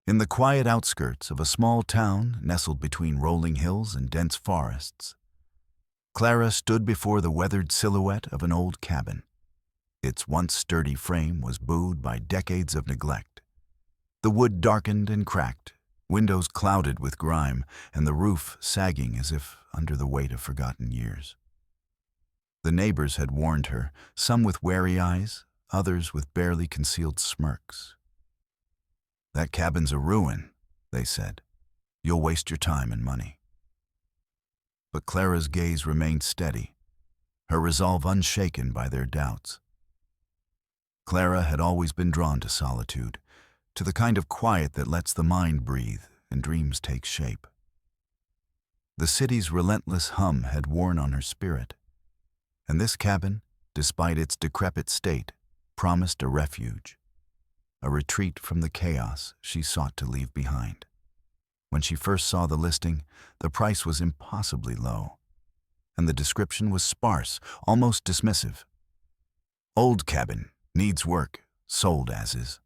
In the quiet outskirts of a small town nestled between rolling hills and dense forests, Clara stood before the weathered silhouette of an old cabin. Its once sturdy frame was bowed by decades of neglect. The wood darkened and cracked, windows clouded with grime, and the roof sagging as if under the weight of forgotten years. The neighbors had warned her, some with wary eyes, others with barely concealed smirks. "That cabin's a ruin," they said. "You'll waste your time and money." But Clara's gaze remained steady, her resolve unshaken by their doubts. Clara had always been drawn to solitude, to the kind of quiet that lets the mind breathe and dreams take shape. The city's relentless hum had worn on her spirit, and this cabin, despite its decrepit state, promised a refuge, a retreat from the chaos she sought to leave behind. When she first saw the listing, the price was impossibly low, and the description was sparse, almost dismissive. "Old cabin, needs work, sold as is."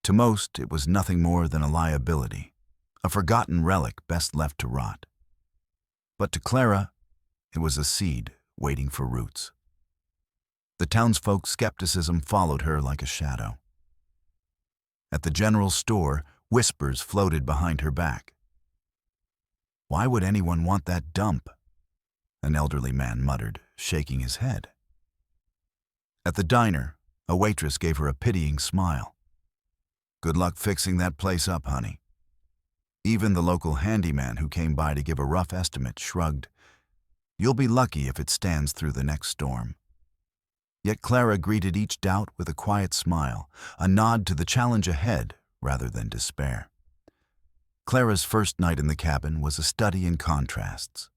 To most, it was nothing more than a liability, a forgotten relic best left to rot. But to Clara, it was a seed waiting for roots. The townsfolk's skepticism followed her like a shadow. At the general store, whispers floated behind her back. "Why would anyone want that dump?" an elderly man muttered, shaking his head. At the diner, a waitress gave her a pitying smile. "Good luck fixing that place up, honey." Even the local handyman who came by to give a rough estimate shrugged. "You'll be lucky if it stands through the next storm." Yet Clara greeted each doubt with a quiet smile, a nod to the challenge ahead rather than despair. Clara's first night in the cabin was a study in contrasts.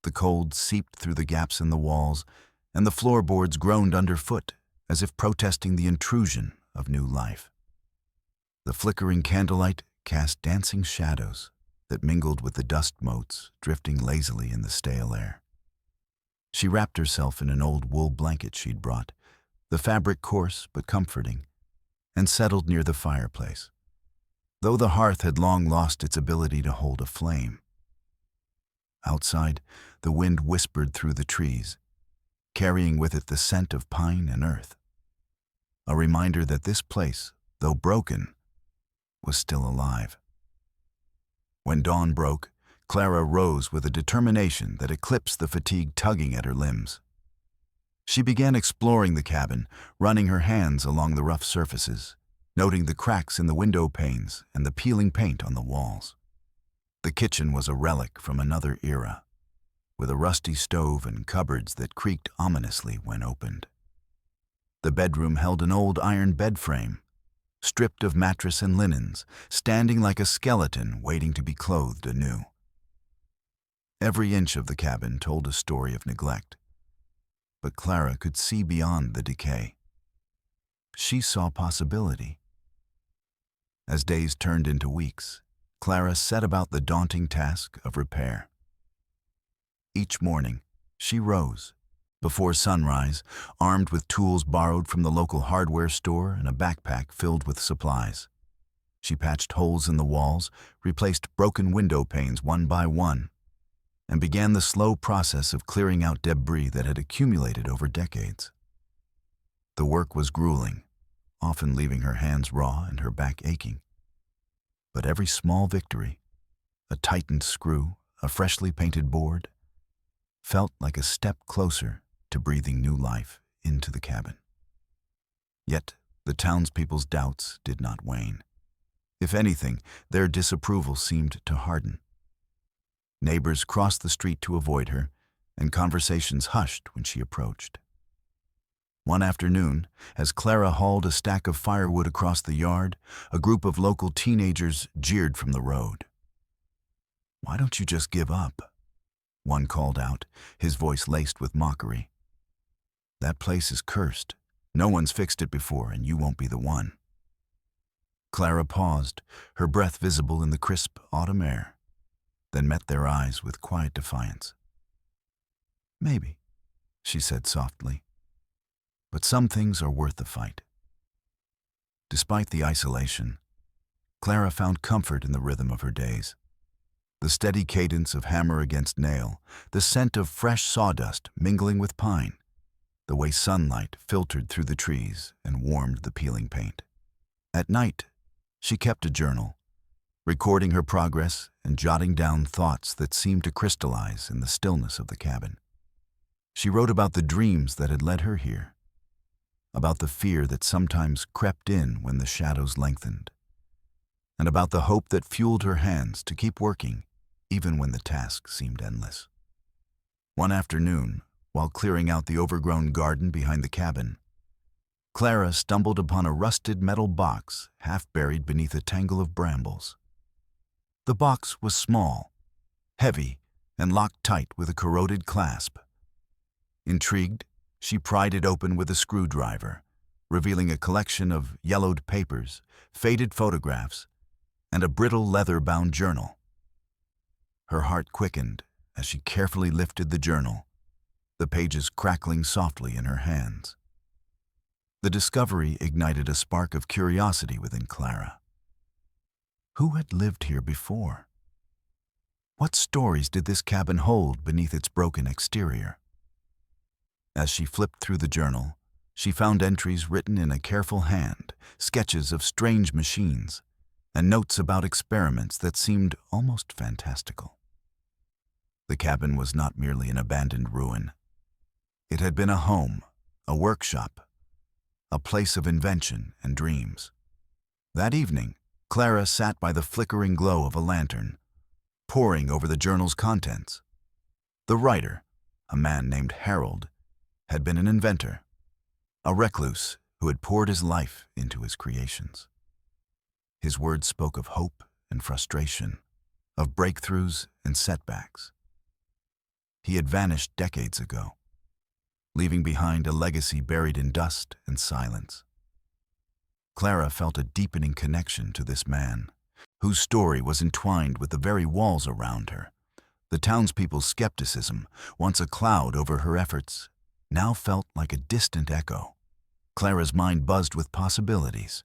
The cold seeped through the gaps in the walls, and the floorboards groaned underfoot as if protesting the intrusion of new life. The flickering candlelight cast dancing shadows that mingled with the dust motes drifting lazily in the stale air. She wrapped herself in an old wool blanket she'd brought, the fabric coarse but comforting, and settled near the fireplace, though the hearth had long lost its ability to hold a flame. Outside, the wind whispered through the trees, carrying with it the scent of pine and earth, a reminder that this place, though broken, was still alive. When dawn broke, Clara rose with a determination that eclipsed the fatigue tugging at her limbs. She began exploring the cabin, running her hands along the rough surfaces, noting the cracks in the window panes and the peeling paint on the walls. The kitchen was a relic from another era, with a rusty stove and cupboards that creaked ominously when opened. The bedroom held an old iron bed frame, stripped of mattress and linens, standing like a skeleton waiting to be clothed anew. Every inch of the cabin told a story of neglect, but Clara could see beyond the decay. She saw possibility. As days turned into weeks, Clara set about the daunting task of repair. Each morning, she rose, before sunrise, armed with tools borrowed from the local hardware store and a backpack filled with supplies. She patched holes in the walls, replaced broken window panes one by one, and began the slow process of clearing out debris that had accumulated over decades. The work was grueling, often leaving her hands raw and her back aching. But every small victory, a tightened screw, a freshly painted board, felt like a step closer to breathing new life into the cabin. Yet the townspeople's doubts did not wane. If anything, their disapproval seemed to harden. Neighbors crossed the street to avoid her, and conversations hushed when she approached. One afternoon, as Clara hauled a stack of firewood across the yard, a group of local teenagers jeered from the road. "Why don't you just give up?" one called out, his voice laced with mockery. "That place is cursed. No one's fixed it before, and you won't be the one." Clara paused, her breath visible in the crisp autumn air, then met their eyes with quiet defiance. "Maybe," she said softly, "but some things are worth the fight." Despite the isolation, Clara found comfort in the rhythm of her days. The steady cadence of hammer against nail, the scent of fresh sawdust mingling with pine, the way sunlight filtered through the trees and warmed the peeling paint. At night, she kept a journal, recording her progress and jotting down thoughts that seemed to crystallize in the stillness of the cabin. She wrote about the dreams that had led her here, about the fear that sometimes crept in when the shadows lengthened, and about the hope that fueled her hands to keep working even when the task seemed endless. One afternoon, while clearing out the overgrown garden behind the cabin, Clara stumbled upon a rusted metal box half buried beneath a tangle of brambles. The box was small, heavy, and locked tight with a corroded clasp. Intrigued, she pried it open with a screwdriver, revealing a collection of yellowed papers, faded photographs, and a brittle leather-bound journal. Her heart quickened as she carefully lifted the journal, the pages crackling softly in her hands. The discovery ignited a spark of curiosity within Clara. Who had lived here before? What stories did this cabin hold beneath its broken exterior? As she flipped through the journal, she found entries written in a careful hand, sketches of strange machines, and notes about experiments that seemed almost fantastical. The cabin was not merely an abandoned ruin. It had been a home, a workshop, a place of invention and dreams. That evening, Clara sat by the flickering glow of a lantern, poring over the journal's contents. The writer, a man named Harold, had been an inventor, a recluse who had poured his life into his creations. His words spoke of hope and frustration, of breakthroughs and setbacks. He had vanished decades ago, leaving behind a legacy buried in dust and silence. Clara felt a deepening connection to this man, whose story was entwined with the very walls around her. The townspeople's skepticism, once a cloud over her efforts, now felt like a distant echo. Clara's mind buzzed with possibilities.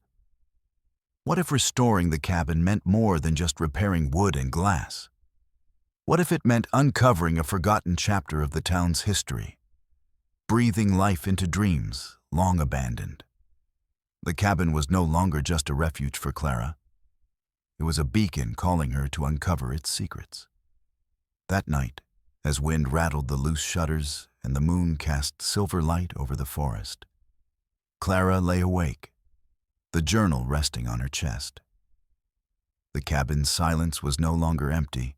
What if restoring the cabin meant more than just repairing wood and glass? What if it meant uncovering a forgotten chapter of the town's history, breathing life into dreams long abandoned? The cabin was no longer just a refuge for Clara. It was a beacon calling her to uncover its secrets. That night, as wind rattled the loose shutters and the moon cast silver light over the forest, Clara lay awake, the journal resting on her chest. The cabin's silence was no longer empty.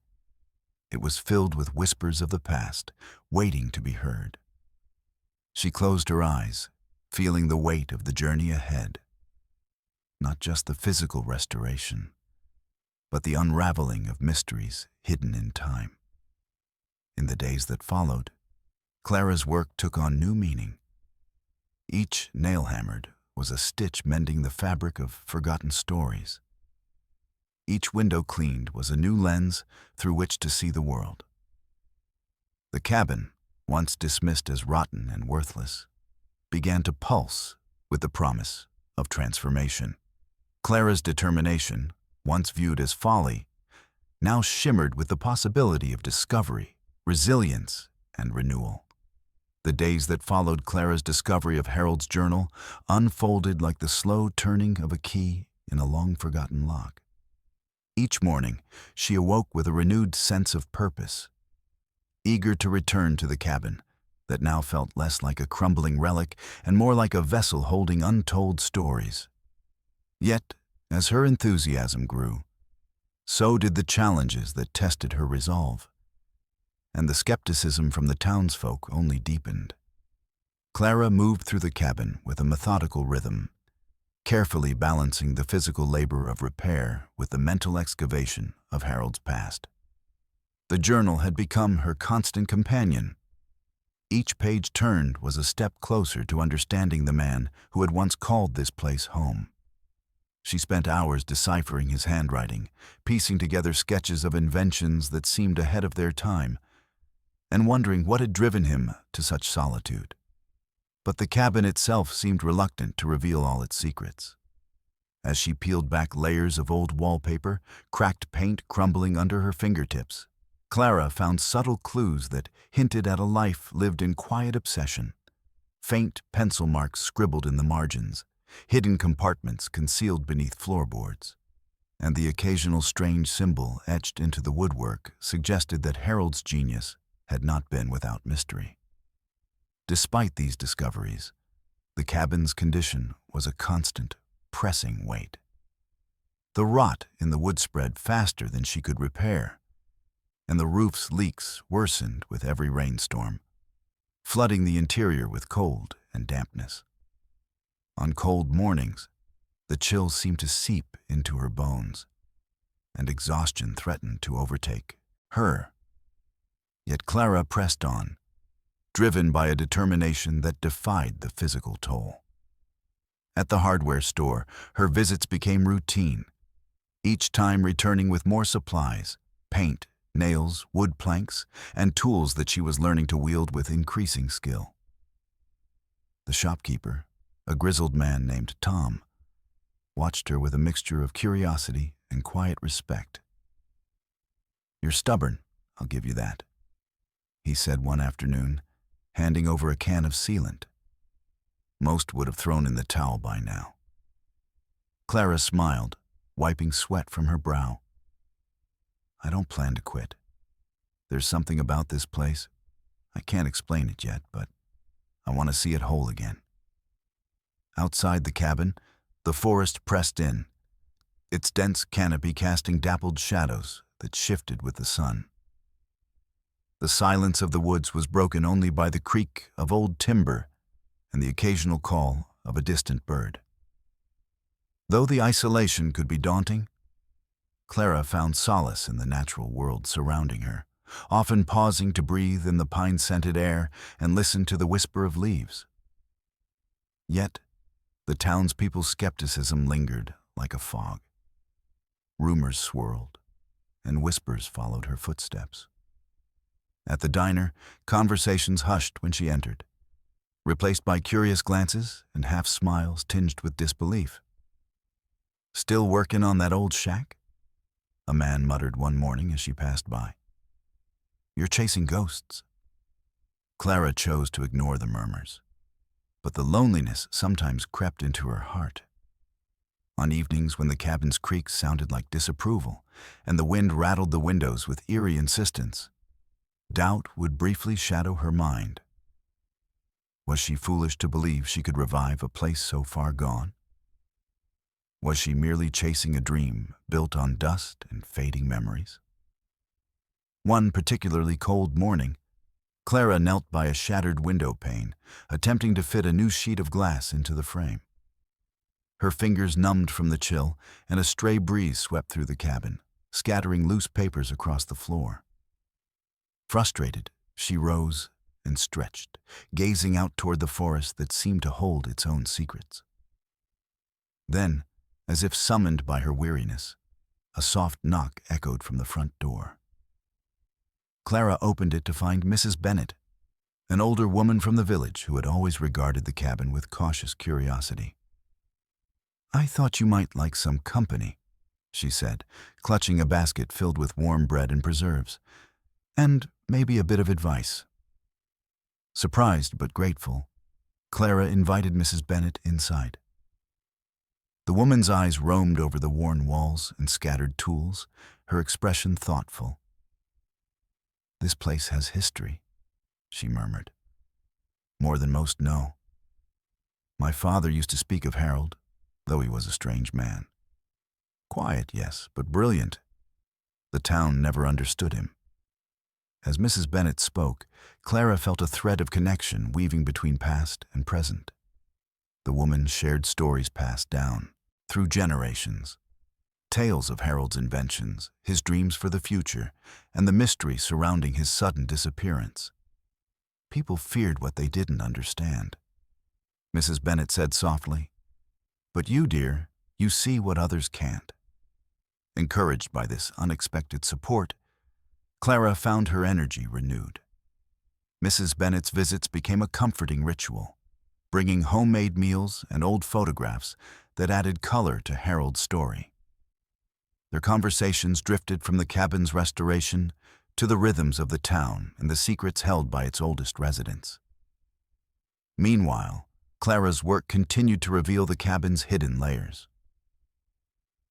It was filled with whispers of the past, waiting to be heard. She closed her eyes, feeling the weight of the journey ahead. Not just the physical restoration, but the unraveling of mysteries hidden in time. In the days that followed, Clara's work took on new meaning. Each nail hammered was a stitch mending the fabric of forgotten stories. Each window cleaned was a new lens through which to see the world. The cabin, once dismissed as rotten and worthless, began to pulse with the promise of transformation. Clara's determination, once viewed as folly, now shimmered with the possibility of discovery, resilience, and renewal. The days that followed Clara's discovery of Harold's journal unfolded like the slow turning of a key in a long-forgotten lock. Each morning, she awoke with a renewed sense of purpose, eager to return to the cabin that now felt less like a crumbling relic and more like a vessel holding untold stories. Yet, as her enthusiasm grew, so did the challenges that tested her resolve, and the skepticism from the townsfolk only deepened. Clara moved through the cabin with a methodical rhythm, carefully balancing the physical labor of repair with the mental excavation of Harold's past. The journal had become her constant companion. Each page turned was a step closer to understanding the man who had once called this place home. She spent hours deciphering his handwriting, piecing together sketches of inventions that seemed ahead of their time, and wondering what had driven him to such solitude. But the cabin itself seemed reluctant to reveal all its secrets. As she peeled back layers of old wallpaper, cracked paint crumbling under her fingertips, Clara found subtle clues that hinted at a life lived in quiet obsession. Faint pencil marks scribbled in the margins, hidden compartments concealed beneath floorboards, and the occasional strange symbol etched into the woodwork suggested that Harold's genius had not been without mystery. Despite these discoveries, the cabin's condition was a constant, pressing weight. The rot in the wood spread faster than she could repair, and the roof's leaks worsened with every rainstorm, flooding the interior with cold and dampness. On cold mornings, the chill seemed to seep into her bones, and exhaustion threatened to overtake her. Yet Clara pressed on, driven by a determination that defied the physical toll. At the hardware store, her visits became routine, each time returning with more supplies, paint, nails, wood planks, and tools that she was learning to wield with increasing skill. The shopkeeper, a grizzled man named Tom, watched her with a mixture of curiosity and quiet respect. "You're stubborn, I'll give you that," he said one afternoon, handing over a can of sealant. Most would have thrown in the towel by now. Clara smiled, wiping sweat from her brow. "I don't plan to quit. There's something about this place. I can't explain it yet, but I want to see it whole again." Outside the cabin, the forest pressed in, its dense canopy casting dappled shadows that shifted with the sun. The silence of the woods was broken only by the creak of old timber and the occasional call of a distant bird. Though the isolation could be daunting, Clara found solace in the natural world surrounding her, often pausing to breathe in the pine-scented air and listen to the whisper of leaves. Yet, the townspeople's skepticism lingered like a fog. Rumors swirled, and whispers followed her footsteps. At the diner, conversations hushed when she entered, replaced by curious glances and half-smiles tinged with disbelief. "Still working on that old shack?" a man muttered one morning as she passed by. "You're chasing ghosts." Clara chose to ignore the murmurs, but the loneliness sometimes crept into her heart. On evenings when the cabin's creaks sounded like disapproval and the wind rattled the windows with eerie insistence, doubt would briefly shadow her mind. Was she foolish to believe she could revive a place so far gone? Was she merely chasing a dream built on dust and fading memories? One particularly cold morning, Clara knelt by a shattered window pane, attempting to fit a new sheet of glass into the frame. Her fingers numbed from the chill, and a stray breeze swept through the cabin, scattering loose papers across the floor. Frustrated, she rose and stretched, gazing out toward the forest that seemed to hold its own secrets. Then, as if summoned by her weariness, a soft knock echoed from the front door. Clara opened it to find Mrs. Bennet, an older woman from the village who had always regarded the cabin with cautious curiosity. "I thought you might like some company," she said, clutching a basket filled with warm bread and preserves, "and maybe a bit of advice." Surprised but grateful, Clara invited Mrs. Bennet inside. The woman's eyes roamed over the worn walls and scattered tools, her expression thoughtful. "This place has history," she murmured. "More than most know. My father used to speak of Harold, though he was a strange man. Quiet, yes, but brilliant. The town never understood him." As Mrs. Bennet spoke, Clara felt a thread of connection weaving between past and present. The woman shared stories passed down through generations, tales of Harold's inventions, his dreams for the future, and the mystery surrounding his sudden disappearance. People feared what they didn't understand. Mrs. Bennet said softly, "But you, dear, you see what others can't." Encouraged by this unexpected support, Clara found her energy renewed. Mrs. Bennet's visits became a comforting ritual, bringing homemade meals and old photographs that added color to Harold's story. Their conversations drifted from the cabin's restoration to the rhythms of the town and the secrets held by its oldest residents. Meanwhile, Clara's work continued to reveal the cabin's hidden layers.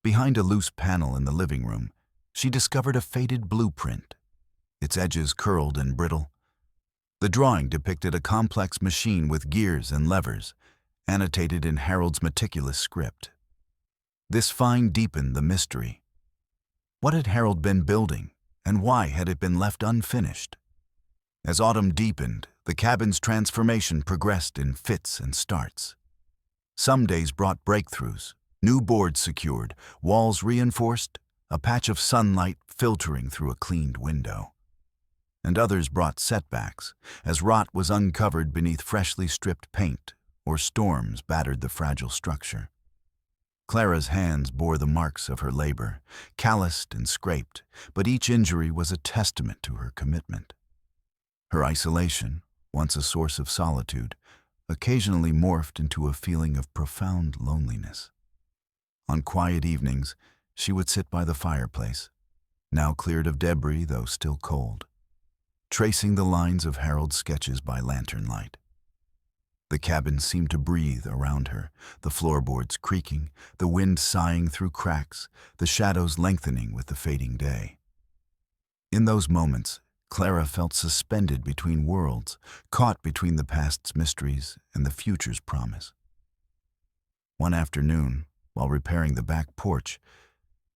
Behind a loose panel in the living room, she discovered a faded blueprint, its edges curled and brittle. The drawing depicted a complex machine with gears and levers, annotated in Harold's meticulous script. This find deepened the mystery. What had Harold been building, and why had it been left unfinished? As autumn deepened, the cabin's transformation progressed in fits and starts. Some days brought breakthroughs, new boards secured, walls reinforced, a patch of sunlight filtering through a cleaned window. And others brought setbacks, as rot was uncovered beneath freshly stripped paint, or storms battered the fragile structure. Clara's hands bore the marks of her labor, calloused and scraped, but each injury was a testament to her commitment. Her isolation, once a source of solitude, occasionally morphed into a feeling of profound loneliness. On quiet evenings, she would sit by the fireplace, now cleared of debris though still cold, tracing the lines of Harold's sketches by lantern light. The cabin seemed to breathe around her, the floorboards creaking, the wind sighing through cracks, the shadows lengthening with the fading day. In those moments, Clara felt suspended between worlds, caught between the past's mysteries and the future's promise. One afternoon, while repairing the back porch,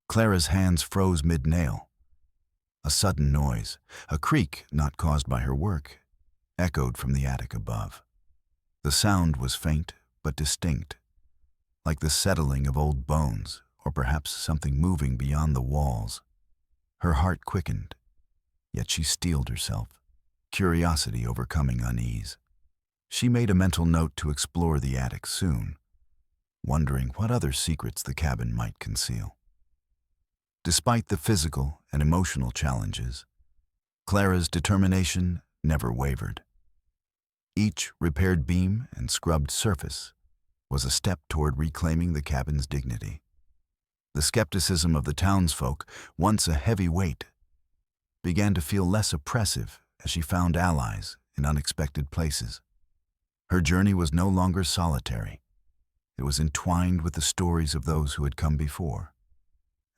Clara's hands froze mid-nail. A sudden noise, a creak not caused by her work, echoed from the attic above. The sound was faint but distinct, like the settling of old bones, or perhaps something moving beyond the walls. Her heart quickened, yet she steeled herself, curiosity overcoming unease. She made a mental note to explore the attic soon, wondering what other secrets the cabin might conceal. Despite the physical and emotional challenges, Clara's determination never wavered. Each repaired beam and scrubbed surface was a step toward reclaiming the cabin's dignity. The skepticism of the townsfolk, once a heavy weight, began to feel less oppressive as she found allies in unexpected places. Her journey was no longer solitary. It was entwined with the stories of those who had come before,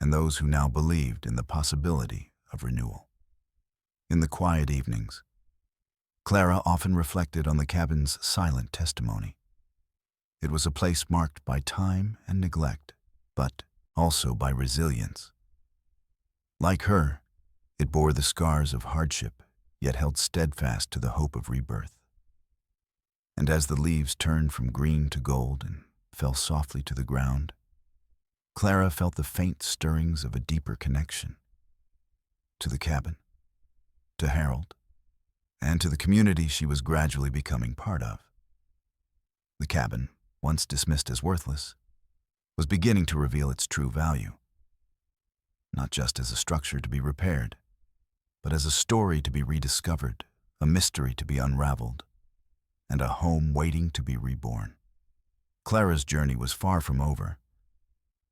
and those who now believed in the possibility of renewal. In the quiet evenings, Clara often reflected on the cabin's silent testimony. It was a place marked by time and neglect, but also by resilience. Like her, it bore the scars of hardship, yet held steadfast to the hope of rebirth. And as the leaves turned from green to gold and fell softly to the ground, Clara felt the faint stirrings of a deeper connection to the cabin, to Harold, and to the community she was gradually becoming part of. The cabin, once dismissed as worthless, was beginning to reveal its true value, not just as a structure to be repaired, but as a story to be rediscovered, a mystery to be unraveled, and a home waiting to be reborn. Clara's journey was far from over,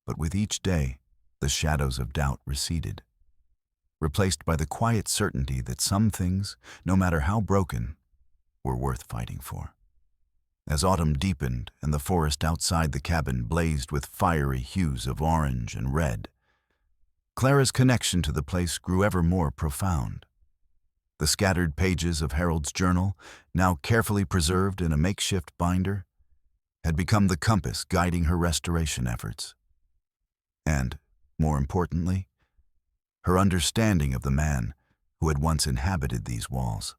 but with each day, the shadows of doubt receded, replaced by the quiet certainty that some things, no matter how broken, were worth fighting for. As autumn deepened and the forest outside the cabin blazed with fiery hues of orange and red, Clara's connection to the place grew ever more profound. The scattered pages of Harold's journal, now carefully preserved in a makeshift binder, had become the compass guiding her restoration efforts. And, more importantly, her understanding of the man who had once inhabited these walls.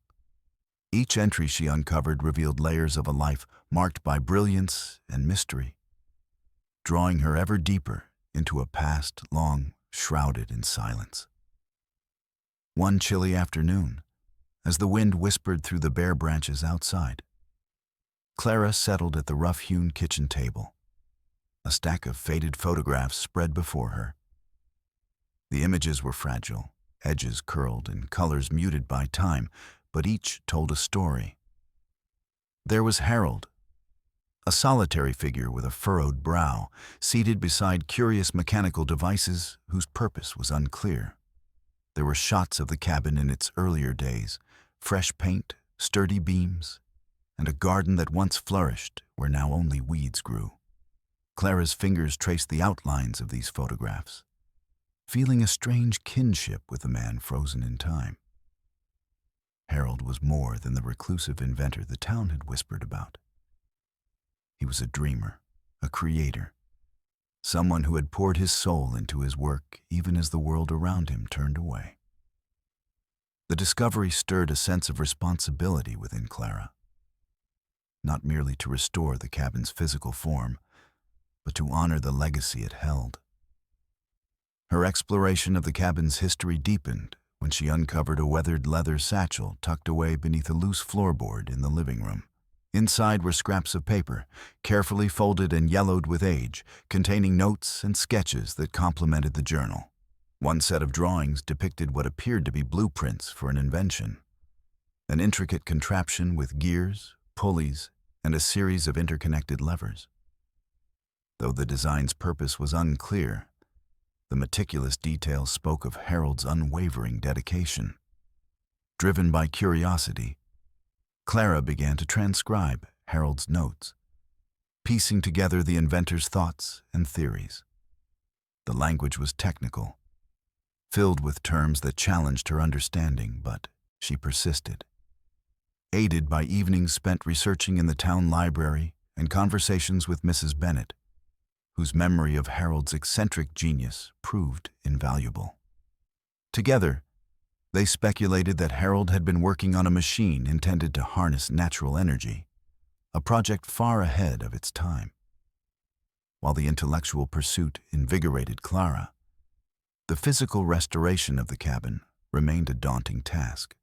Each entry she uncovered revealed layers of a life marked by brilliance and mystery, drawing her ever deeper into a past long shrouded in silence. One chilly afternoon, as the wind whispered through the bare branches outside, Clara settled at the rough-hewn kitchen table, a stack of faded photographs spread before her. The images were fragile, edges curled and colors muted by time, but each told a story. There was Harold, A solitary figure with a furrowed brow, seated beside curious mechanical devices whose purpose was unclear. There were shots of the cabin in its earlier days, fresh paint, sturdy beams, and a garden that once flourished where now only weeds grew. Clara's fingers traced the outlines of these photographs, feeling a strange kinship with the man frozen in time. Harold was more than the reclusive inventor the town had whispered about. He was a dreamer, a creator, someone who had poured his soul into his work even as the world around him turned away. The discovery stirred a sense of responsibility within Clara, not merely to restore the cabin's physical form, but to honor the legacy it held. Her exploration of the cabin's history deepened when she uncovered a weathered leather satchel tucked away beneath a loose floorboard in the living room. Inside were scraps of paper, carefully folded and yellowed with age, containing notes and sketches that complemented the journal. One set of drawings depicted what appeared to be blueprints for an invention, an intricate contraption with gears, pulleys, and a series of interconnected levers. Though the design's purpose was unclear, the meticulous details spoke of Harold's unwavering dedication. Driven by curiosity, Clara began to transcribe Harold's notes, piecing together the inventor's thoughts and theories. The language was technical, filled with terms that challenged her understanding, but she persisted. Aided by evenings spent researching in the town library and conversations with Mrs. Bennet, whose memory of Harold's eccentric genius proved invaluable. Together, they speculated that Harold had been working on a machine intended to harness natural energy, a project far ahead of its time. While the intellectual pursuit invigorated Clara, the physical restoration of the cabin remained a daunting task.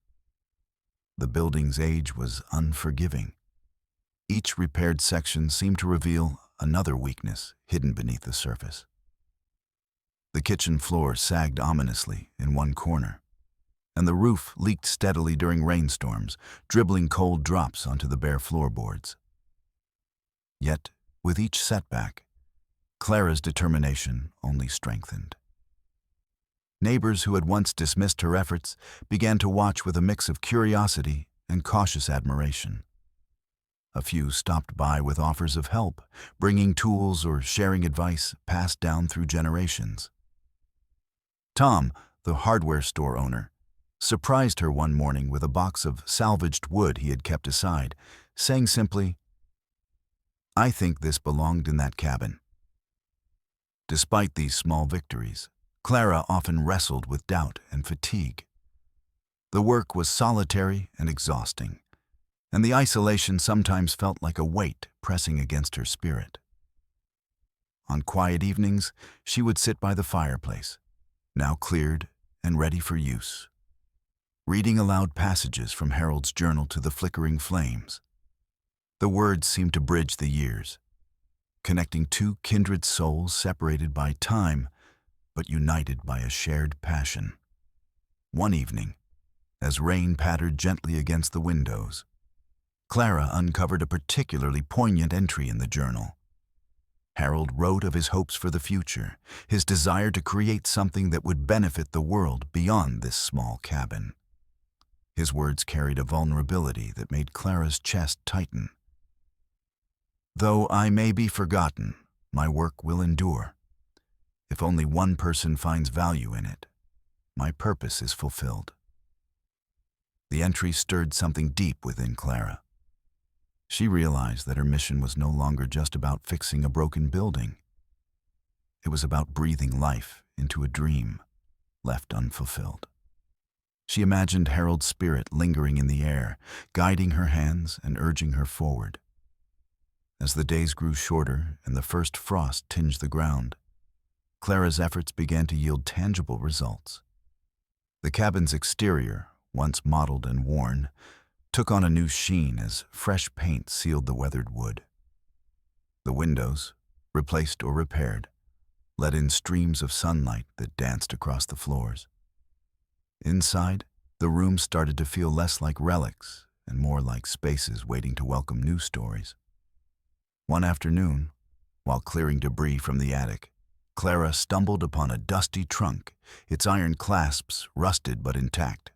The building's age was unforgiving. Each repaired section seemed to reveal another weakness hidden beneath the surface. The kitchen floor sagged ominously in one corner, and the roof leaked steadily during rainstorms, dribbling cold drops onto the bare floorboards. Yet, with each setback, Clara's determination only strengthened. Neighbors who had once dismissed her efforts began to watch with a mix of curiosity and cautious admiration. A few stopped by with offers of help, bringing tools or sharing advice passed down through generations. Tom, the hardware store owner, surprised her one morning with a box of salvaged wood he had kept aside, saying simply, "I think this belonged in that cabin." Despite these small victories, Clara often wrestled with doubt and fatigue. The work was solitary and exhausting, and the isolation sometimes felt like a weight pressing against her spirit. On quiet evenings, she would sit by the fireplace, now cleared and ready for use, reading aloud passages from Harold's journal to the flickering flames. The words seemed to bridge the years, connecting two kindred souls separated by time, but united by a shared passion. One evening, as rain pattered gently against the windows, Clara uncovered a particularly poignant entry in the journal. Harold wrote of his hopes for the future, his desire to create something that would benefit the world beyond this small cabin. His words carried a vulnerability that made Clara's chest tighten. "Though I may be forgotten, my work will endure. If only one person finds value in it, my purpose is fulfilled." The entry stirred something deep within Clara. She realized that her mission was no longer just about fixing a broken building. It was about breathing life into a dream left unfulfilled. She imagined Harold's spirit lingering in the air, guiding her hands and urging her forward. As the days grew shorter and the first frost tinged the ground, Clara's efforts began to yield tangible results. The cabin's exterior, once mottled and worn, took on a new sheen as fresh paint sealed the weathered wood. The windows, replaced or repaired, let in streams of sunlight that danced across the floors. Inside, the room started to feel less like relics and more like spaces waiting to welcome new stories. One afternoon, while clearing debris from the attic, Clara stumbled upon a dusty trunk, its iron clasps rusted but intact.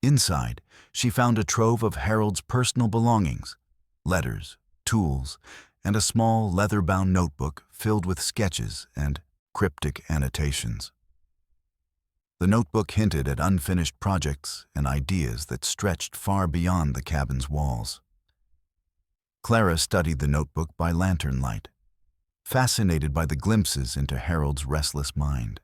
Inside, she found a trove of Harold's personal belongings, letters, tools, and a small leather-bound notebook filled with sketches and cryptic annotations. The notebook hinted at unfinished projects and ideas that stretched far beyond the cabin's walls. Clara studied the notebook by lantern light, fascinated by the glimpses into Harold's restless mind.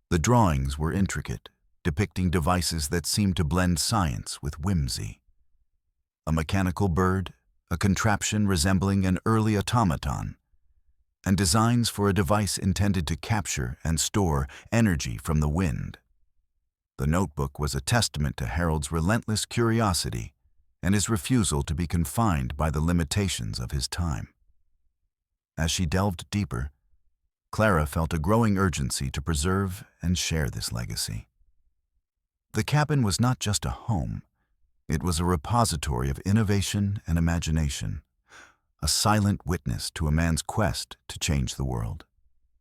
The drawings were intricate, depicting devices that seemed to blend science with whimsy. A mechanical bird, a contraption resembling an early automaton, and designs for a device intended to capture and store energy from the wind. The notebook was a testament to Harold's relentless curiosity and his refusal to be confined by the limitations of his time. As she delved deeper, Clara felt a growing urgency to preserve and share this legacy. The cabin was not just a home, it was a repository of innovation and imagination, a silent witness to a man's quest to change the world.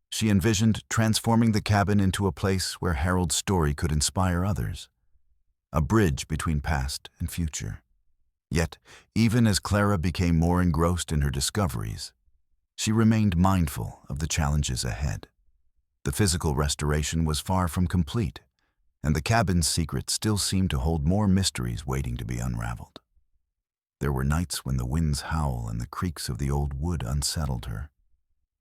She envisioned transforming the cabin into a place where Harold's story could inspire others, a bridge between past and future. Yet, even as Clara became more engrossed in her discoveries, she remained mindful of the challenges ahead. The physical restoration was far from complete, and the cabin's secret still seemed to hold more mysteries waiting to be unraveled. There were nights when the wind's howl and the creaks of the old wood unsettled her,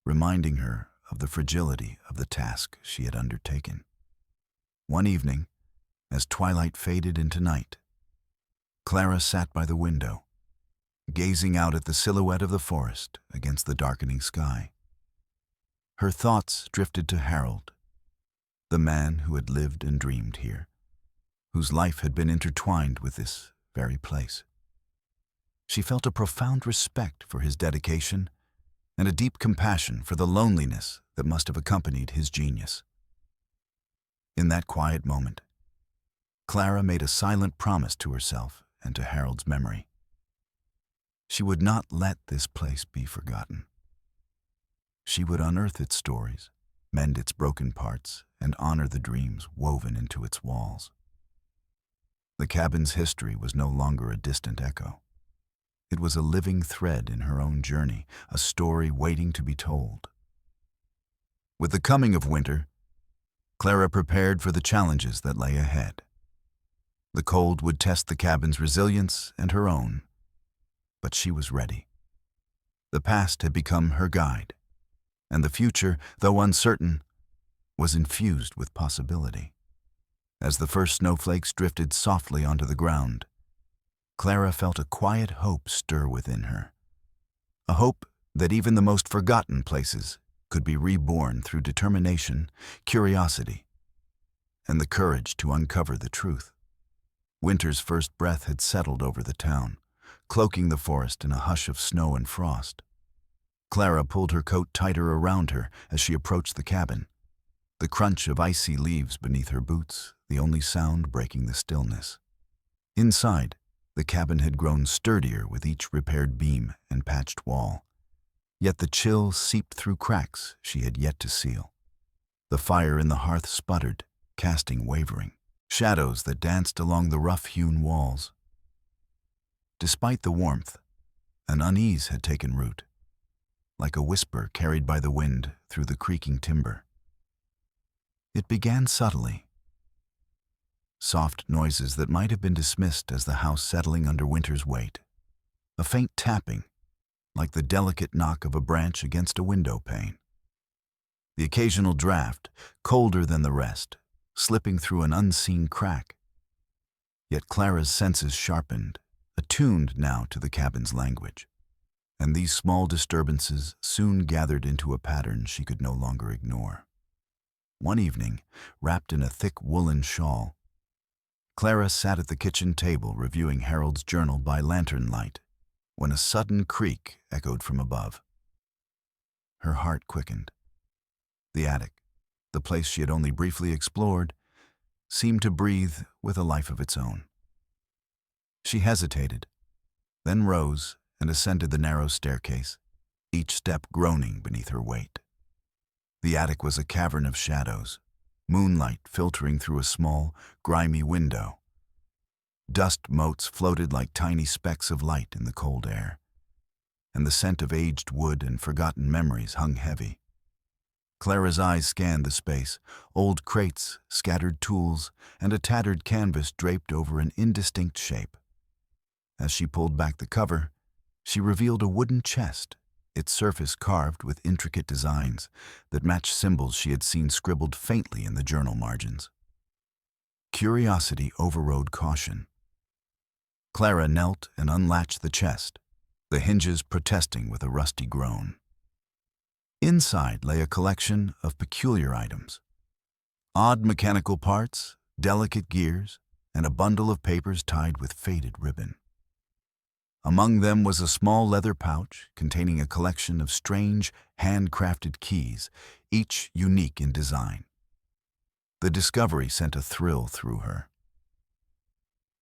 reminding her of the fragility of the task she had undertaken. One evening, as twilight faded into night, Clara sat by the window, gazing out at the silhouette of the forest against the darkening sky. Her thoughts drifted to Harold, the man who had lived and dreamed here, whose life had been intertwined with this very place. She felt a profound respect for his dedication and a deep compassion for the loneliness that must have accompanied his genius. In that quiet moment, Clara made a silent promise to herself and to Harold's memory. She would not let this place be forgotten. She would unearth its stories, mend its broken parts, and honor the dreams woven into its walls. The cabin's history was no longer a distant echo. It was a living thread in her own journey, a story waiting to be told. With the coming of winter, Clara prepared for the challenges that lay ahead. The cold would test the cabin's resilience and her own, but she was ready. The past had become her guide, and the future, though uncertain, was infused with possibility. As the first snowflakes drifted softly onto the ground, Clara felt a quiet hope stir within her, a hope that even the most forgotten places could be reborn through determination, curiosity, and the courage to uncover the truth. Winter's first breath had settled over the town, cloaking the forest in a hush of snow and frost. Clara pulled her coat tighter around her as she approached the cabin, the crunch of icy leaves beneath her boots, the only sound breaking the stillness. Inside, the cabin had grown sturdier with each repaired beam and patched wall, yet the chill seeped through cracks she had yet to seal. The fire in the hearth sputtered, casting wavering shadows that danced along the rough-hewn walls. Despite the warmth, an unease had taken root, like a whisper carried by the wind through the creaking timber. It began subtly, soft noises that might have been dismissed as the house settling under winter's weight, a faint tapping, like the delicate knock of a branch against a window pane. The occasional draft, colder than the rest, slipping through an unseen crack. Yet Clara's senses sharpened, attuned now to the cabin's language, and these small disturbances soon gathered into a pattern she could no longer ignore. One evening, wrapped in a thick woolen shawl, Clara sat at the kitchen table reviewing Harold's journal by lantern light, when a sudden creak echoed from above. Her heart quickened. The attic, the place she had only briefly explored, seemed to breathe with a life of its own. She hesitated, then rose and ascended the narrow staircase, each step groaning beneath her weight. The attic was a cavern of shadows, moonlight filtering through a small, grimy window. Dust motes floated like tiny specks of light in the cold air, and the scent of aged wood and forgotten memories hung heavy. Clara's eyes scanned the space, old crates, scattered tools, and a tattered canvas draped over an indistinct shape. As she pulled back the cover, she revealed a wooden chest, its surface carved with intricate designs that matched symbols she had seen scribbled faintly in the journal margins. Curiosity overrode caution. Clara knelt and unlatched the chest, the hinges protesting with a rusty groan. Inside lay a collection of peculiar items. Odd mechanical parts, delicate gears, and a bundle of papers tied with faded ribbon. Among them was a small leather pouch containing a collection of strange, handcrafted keys, each unique in design. The discovery sent a thrill through her.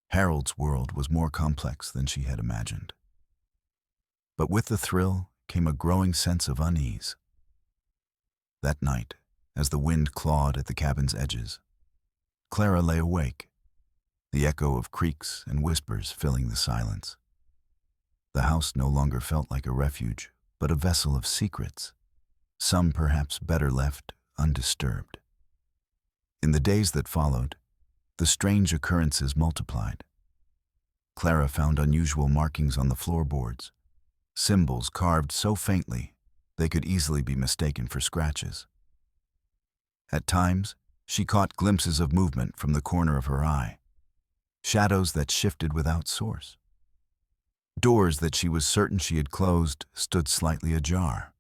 Harold's world was more complex than she had imagined. But with the thrill came a growing sense of unease. That night, as the wind clawed at the cabin's edges, Clara lay awake, the echo of creaks and whispers filling the silence. The house no longer felt like a refuge, but a vessel of secrets, some perhaps better left undisturbed. In the days that followed, the strange occurrences multiplied. Clara found unusual markings on the floorboards, symbols carved so faintly they could easily be mistaken for scratches. At times, she caught glimpses of movement from the corner of her eye, shadows that shifted without source. Doors that she was certain she had closed stood slightly ajar,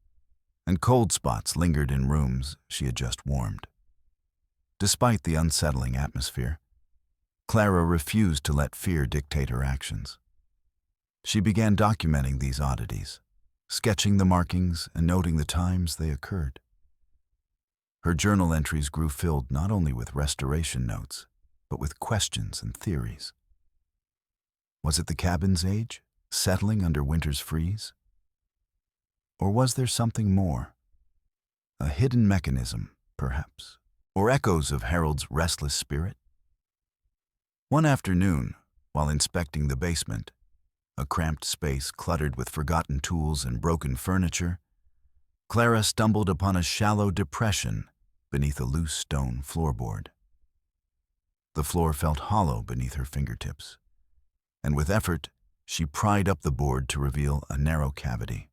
and cold spots lingered in rooms she had just warmed. Despite the unsettling atmosphere, Clara refused to let fear dictate her actions. She began documenting these oddities, sketching the markings and noting the times they occurred. Her journal entries grew filled not only with restoration notes, but with questions and theories. Was it the cabin's age, settling under winter's freeze? Or was there something more? A hidden mechanism, perhaps, or echoes of Harold's restless spirit? One afternoon, while inspecting the basement, a cramped space cluttered with forgotten tools and broken furniture, Clara stumbled upon a shallow depression beneath a loose stone floorboard. The floor felt hollow beneath her fingertips, and with effort, she pried up the board to reveal a narrow cavity.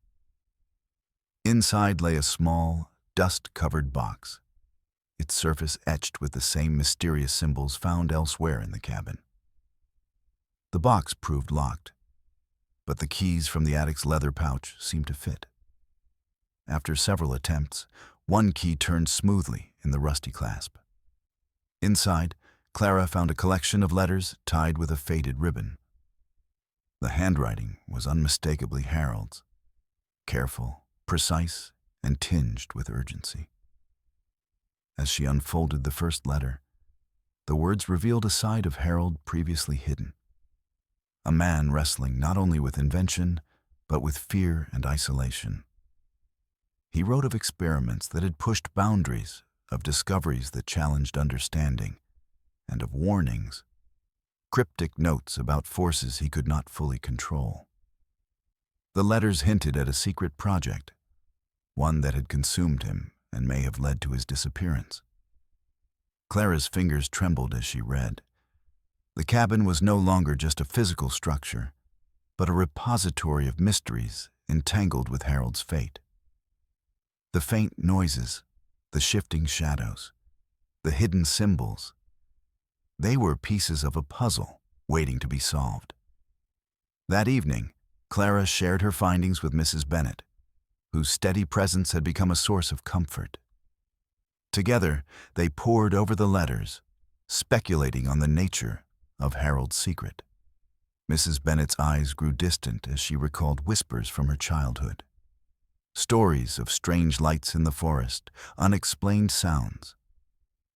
Inside lay a small, dust-covered box, its surface etched with the same mysterious symbols found elsewhere in the cabin. The box proved locked, but the keys from the attic's leather pouch seemed to fit. After several attempts, one key turned smoothly in the rusty clasp. Inside, Clara found a collection of letters tied with a faded ribbon. The handwriting was unmistakably Harold's, careful, precise, and tinged with urgency. As she unfolded the first letter, the words revealed a side of Harold previously hidden. A man wrestling not only with invention, but with fear and isolation. He wrote of experiments that had pushed boundaries, of discoveries that challenged understanding, and of warnings, cryptic notes about forces he could not fully control. The letters hinted at a secret project, one that had consumed him and may have led to his disappearance. Clara's fingers trembled as she read. The cabin was no longer just a physical structure, but a repository of mysteries entangled with Harold's fate. The faint noises, the shifting shadows, the hidden symbols, they were pieces of a puzzle waiting to be solved. That evening, Clara shared her findings with Mrs. Bennet, whose steady presence had become a source of comfort. Together, they pored over the letters, speculating on the nature of Harold's secret. Mrs. Bennet's eyes grew distant as she recalled whispers from her childhood. Stories of strange lights in the forest, unexplained sounds,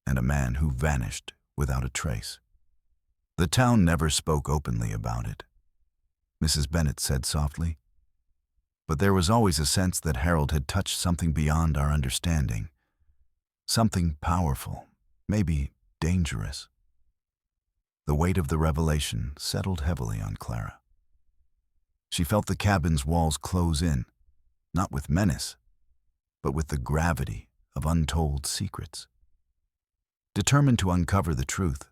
and a man who vanished without a trace. The town never spoke openly about it. Mrs. Bennet said softly, But there was always a sense that Harold had touched something beyond our understanding. Something powerful, maybe dangerous. The weight of the revelation settled heavily on Clara. She felt the cabin's walls close in, not with menace, but with the gravity of untold secrets. Determined to uncover the truth,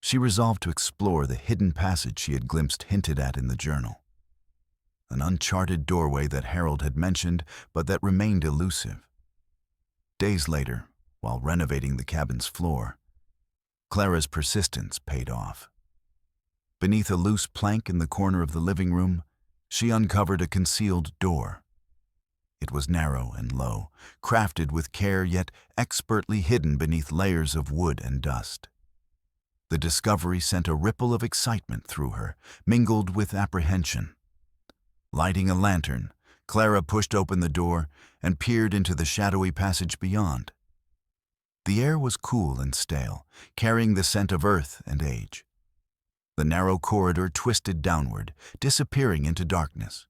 she resolved to explore the hidden passage she had glimpsed hinted at in the journal. An uncharted doorway that Harold had mentioned, but that remained elusive. Days later, while renovating the cabin's floor, Clara's persistence paid off. Beneath a loose plank in the corner of the living room, she uncovered a concealed door. It was narrow and low, crafted with care yet expertly hidden beneath layers of wood and dust. The discovery sent a ripple of excitement through her, mingled with apprehension. Lighting a lantern, Clara pushed open the door and peered into the shadowy passage beyond. The air was cool and stale, carrying the scent of earth and age. The narrow corridor twisted downward, disappearing into darkness.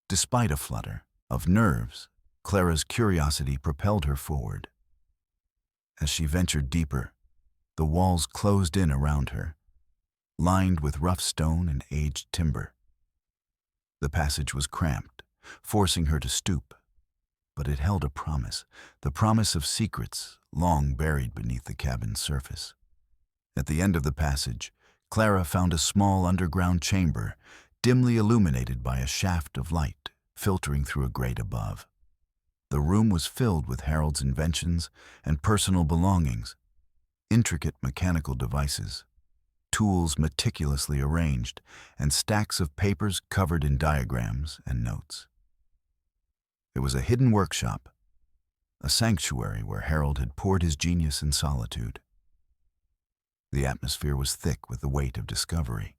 Despite a flutter of nerves, Clara's curiosity propelled her forward. As she ventured deeper, the walls closed in around her, lined with rough stone and aged timber. The passage was cramped, forcing her to stoop, but it held a promise, the promise of secrets long buried beneath the cabin's surface. At the end of the passage, Clara found a small underground chamber, dimly illuminated by a shaft of light filtering through a grate above. The room was filled with Harold's inventions and personal belongings, intricate mechanical devices, tools meticulously arranged, and stacks of papers covered in diagrams and notes. It was a hidden workshop, a sanctuary where Harold had poured his genius in solitude. The atmosphere was thick with the weight of discovery.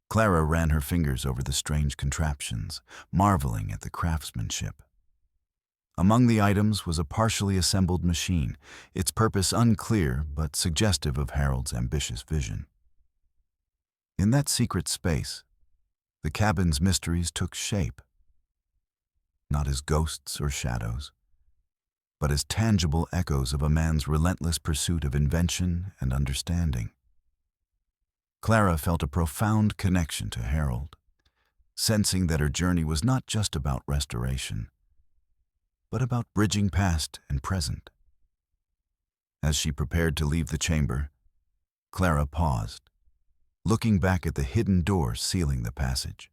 Clara ran her fingers over the strange contraptions, marveling at the craftsmanship. Among the items was a partially assembled machine, its purpose unclear but suggestive of Harold's ambitious vision. In that secret space, the cabin's mysteries took shape, not as ghosts or shadows, but as tangible echoes of a man's relentless pursuit of invention and understanding. Clara felt a profound connection to Harold, sensing that her journey was not just about restoration, but about bridging past and present. As she prepared to leave the chamber, Clara paused, looking back at the hidden door sealing the passage.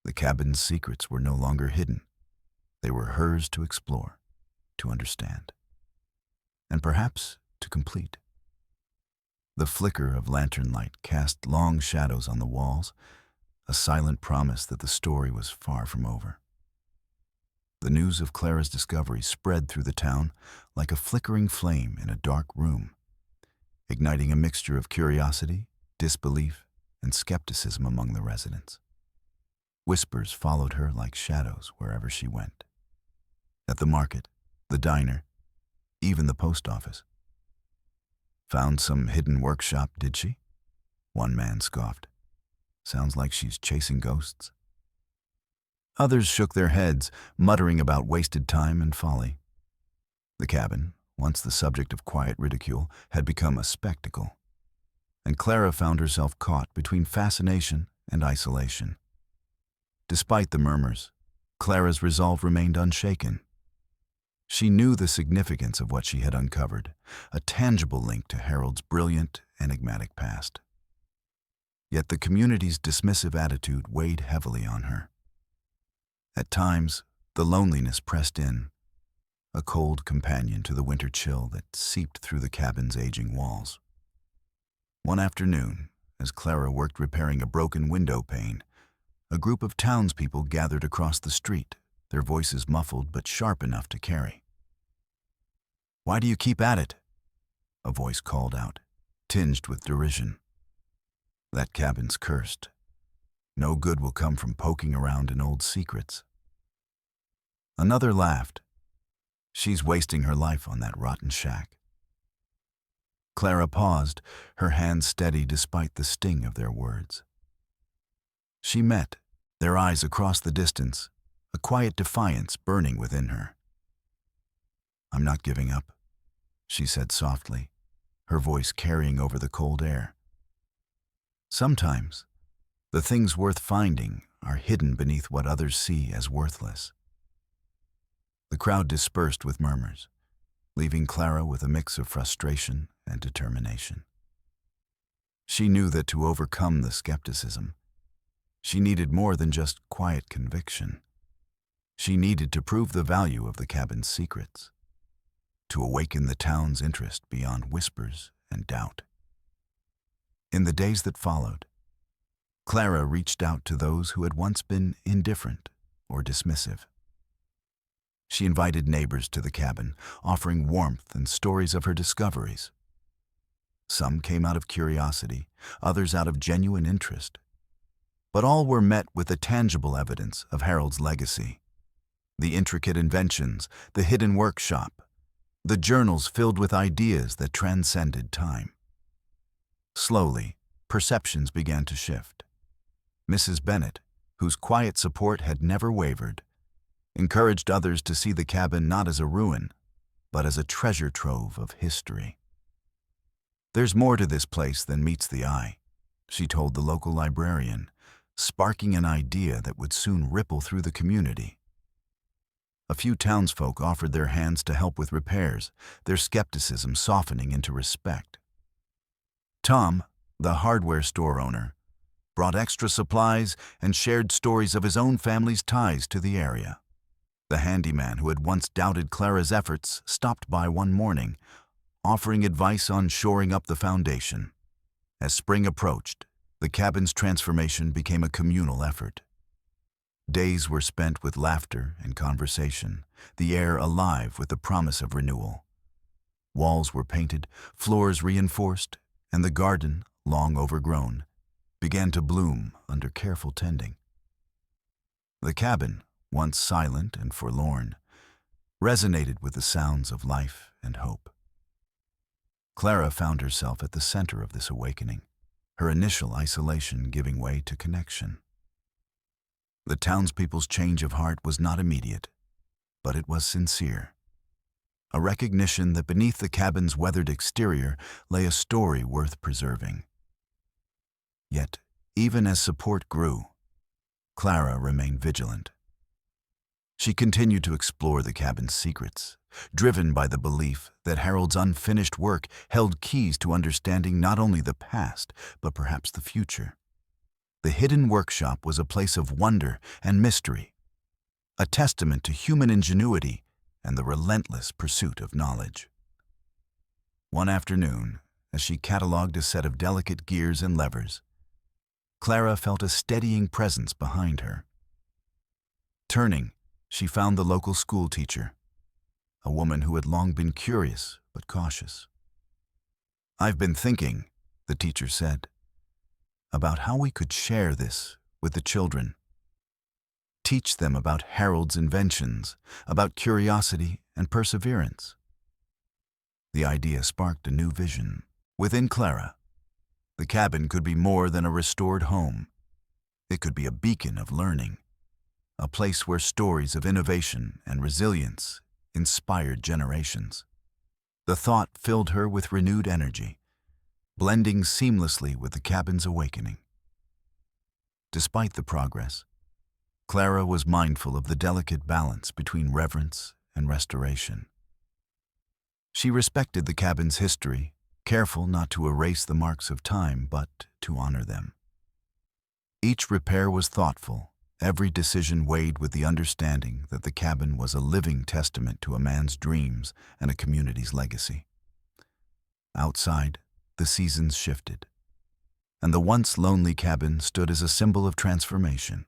The cabin's secrets were no longer hidden. They were hers to explore, to understand, and perhaps to complete. The flicker of lantern light cast long shadows on the walls, a silent promise that the story was far from over. The news of Clara's discovery spread through the town like a flickering flame in a dark room, igniting a mixture of curiosity, disbelief, and skepticism among the residents. Whispers followed her like shadows wherever she went. At the market, the diner, even the post office. "Found some hidden workshop, did she?" One man scoffed. "Sounds like she's chasing ghosts." Others shook their heads, muttering about wasted time and folly. The cabin, once the subject of quiet ridicule, had become a spectacle, and Clara found herself caught between fascination and isolation. Despite the murmurs, Clara's resolve remained unshaken. She knew the significance of what she had uncovered, a tangible link to Harold's brilliant, enigmatic past. Yet the community's dismissive attitude weighed heavily on her. At times, the loneliness pressed in, a cold companion to the winter chill that seeped through the cabin's aging walls. One afternoon, as Clara worked repairing a broken window pane, a group of townspeople gathered across the street, their voices muffled but sharp enough to carry. "Why do you keep at it?" a voice called out, tinged with derision. "That cabin's cursed. No good will come from poking around in old secrets." Another laughed. "She's wasting her life on that rotten shack." Clara paused, her hands steady despite the sting of their words. She met, their eyes across the distance, a quiet defiance burning within her. "I'm not giving up," she said softly, her voice carrying over the cold air. "Sometimes, the things worth finding are hidden beneath what others see as worthless." The crowd dispersed with murmurs, leaving Clara with a mix of frustration and determination. She knew that to overcome the skepticism, she needed more than just quiet conviction. She needed to prove the value of the cabin's secrets, to awaken the town's interest beyond whispers and doubt. In the days that followed, Clara reached out to those who had once been indifferent or dismissive. She invited neighbors to the cabin, offering warmth and stories of her discoveries. Some came out of curiosity, others out of genuine interest. But all were met with the tangible evidence of Harold's legacy. The intricate inventions, the hidden workshop, the journals filled with ideas that transcended time. Slowly, perceptions began to shift. Mrs. Bennet, whose quiet support had never wavered, encouraged others to see the cabin not as a ruin, but as a treasure trove of history. "There's more to this place than meets the eye," she told the local librarian, sparking an idea that would soon ripple through the community. A few townsfolk offered their hands to help with repairs, their skepticism softening into respect. Tom, the hardware store owner, brought extra supplies and shared stories of his own family's ties to the area. The handyman who had once doubted Clara's efforts stopped by one morning, offering advice on shoring up the foundation. As spring approached, the cabin's transformation became a communal effort. Days were spent with laughter and conversation, the air alive with the promise of renewal. Walls were painted, floors reinforced, and the garden, long overgrown, began to bloom under careful tending. The cabin, once silent and forlorn, resonated with the sounds of life and hope. Clara found herself at the center of this awakening, her initial isolation giving way to connection. The townspeople's change of heart was not immediate, but it was sincere. A recognition that beneath the cabin's weathered exterior lay a story worth preserving. Yet, even as support grew, Clara remained vigilant. She continued to explore the cabin's secrets, driven by the belief that Harold's unfinished work held keys to understanding not only the past, but perhaps the future. The hidden workshop was a place of wonder and mystery, a testament to human ingenuity and the relentless pursuit of knowledge. One afternoon, as she catalogued a set of delicate gears and levers, Clara felt a steadying presence behind her. Turning, she found the local school teacher, a woman who had long been curious but cautious. "I've been thinking," the teacher said, "about how we could share this with the children. Teach them about Harold's inventions, about curiosity and perseverance." The idea sparked a new vision. Within Clara, the cabin could be more than a restored home. It could be a beacon of learning, a place where stories of innovation and resilience inspired generations. The thought filled her with renewed energy, blending seamlessly with the cabin's awakening. Despite the progress, Clara was mindful of the delicate balance between reverence and restoration. She respected the cabin's history, careful not to erase the marks of time, but to honor them. Each repair was thoughtful, every decision weighed with the understanding that the cabin was a living testament to a man's dreams and a community's legacy. Outside, the seasons shifted, and the once lonely cabin stood as a symbol of transformation.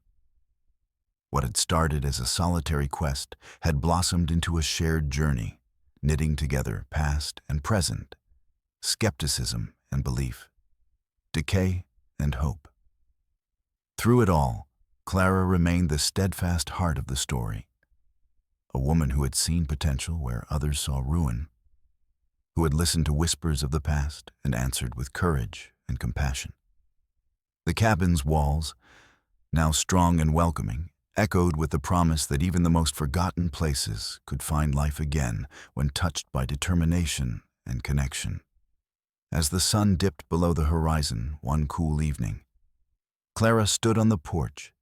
What had started as a solitary quest had blossomed into a shared journey, knitting together past and present, skepticism and belief, decay and hope. Through it all, Clara remained the steadfast heart of the story, a woman who had seen potential where others saw ruin, who had listened to whispers of the past and answered with courage and compassion. The cabin's walls, now strong and welcoming, echoed with the promise that even the most forgotten places could find life again when touched by determination and connection. As the sun dipped below the horizon one cool evening, Clara stood on the porch,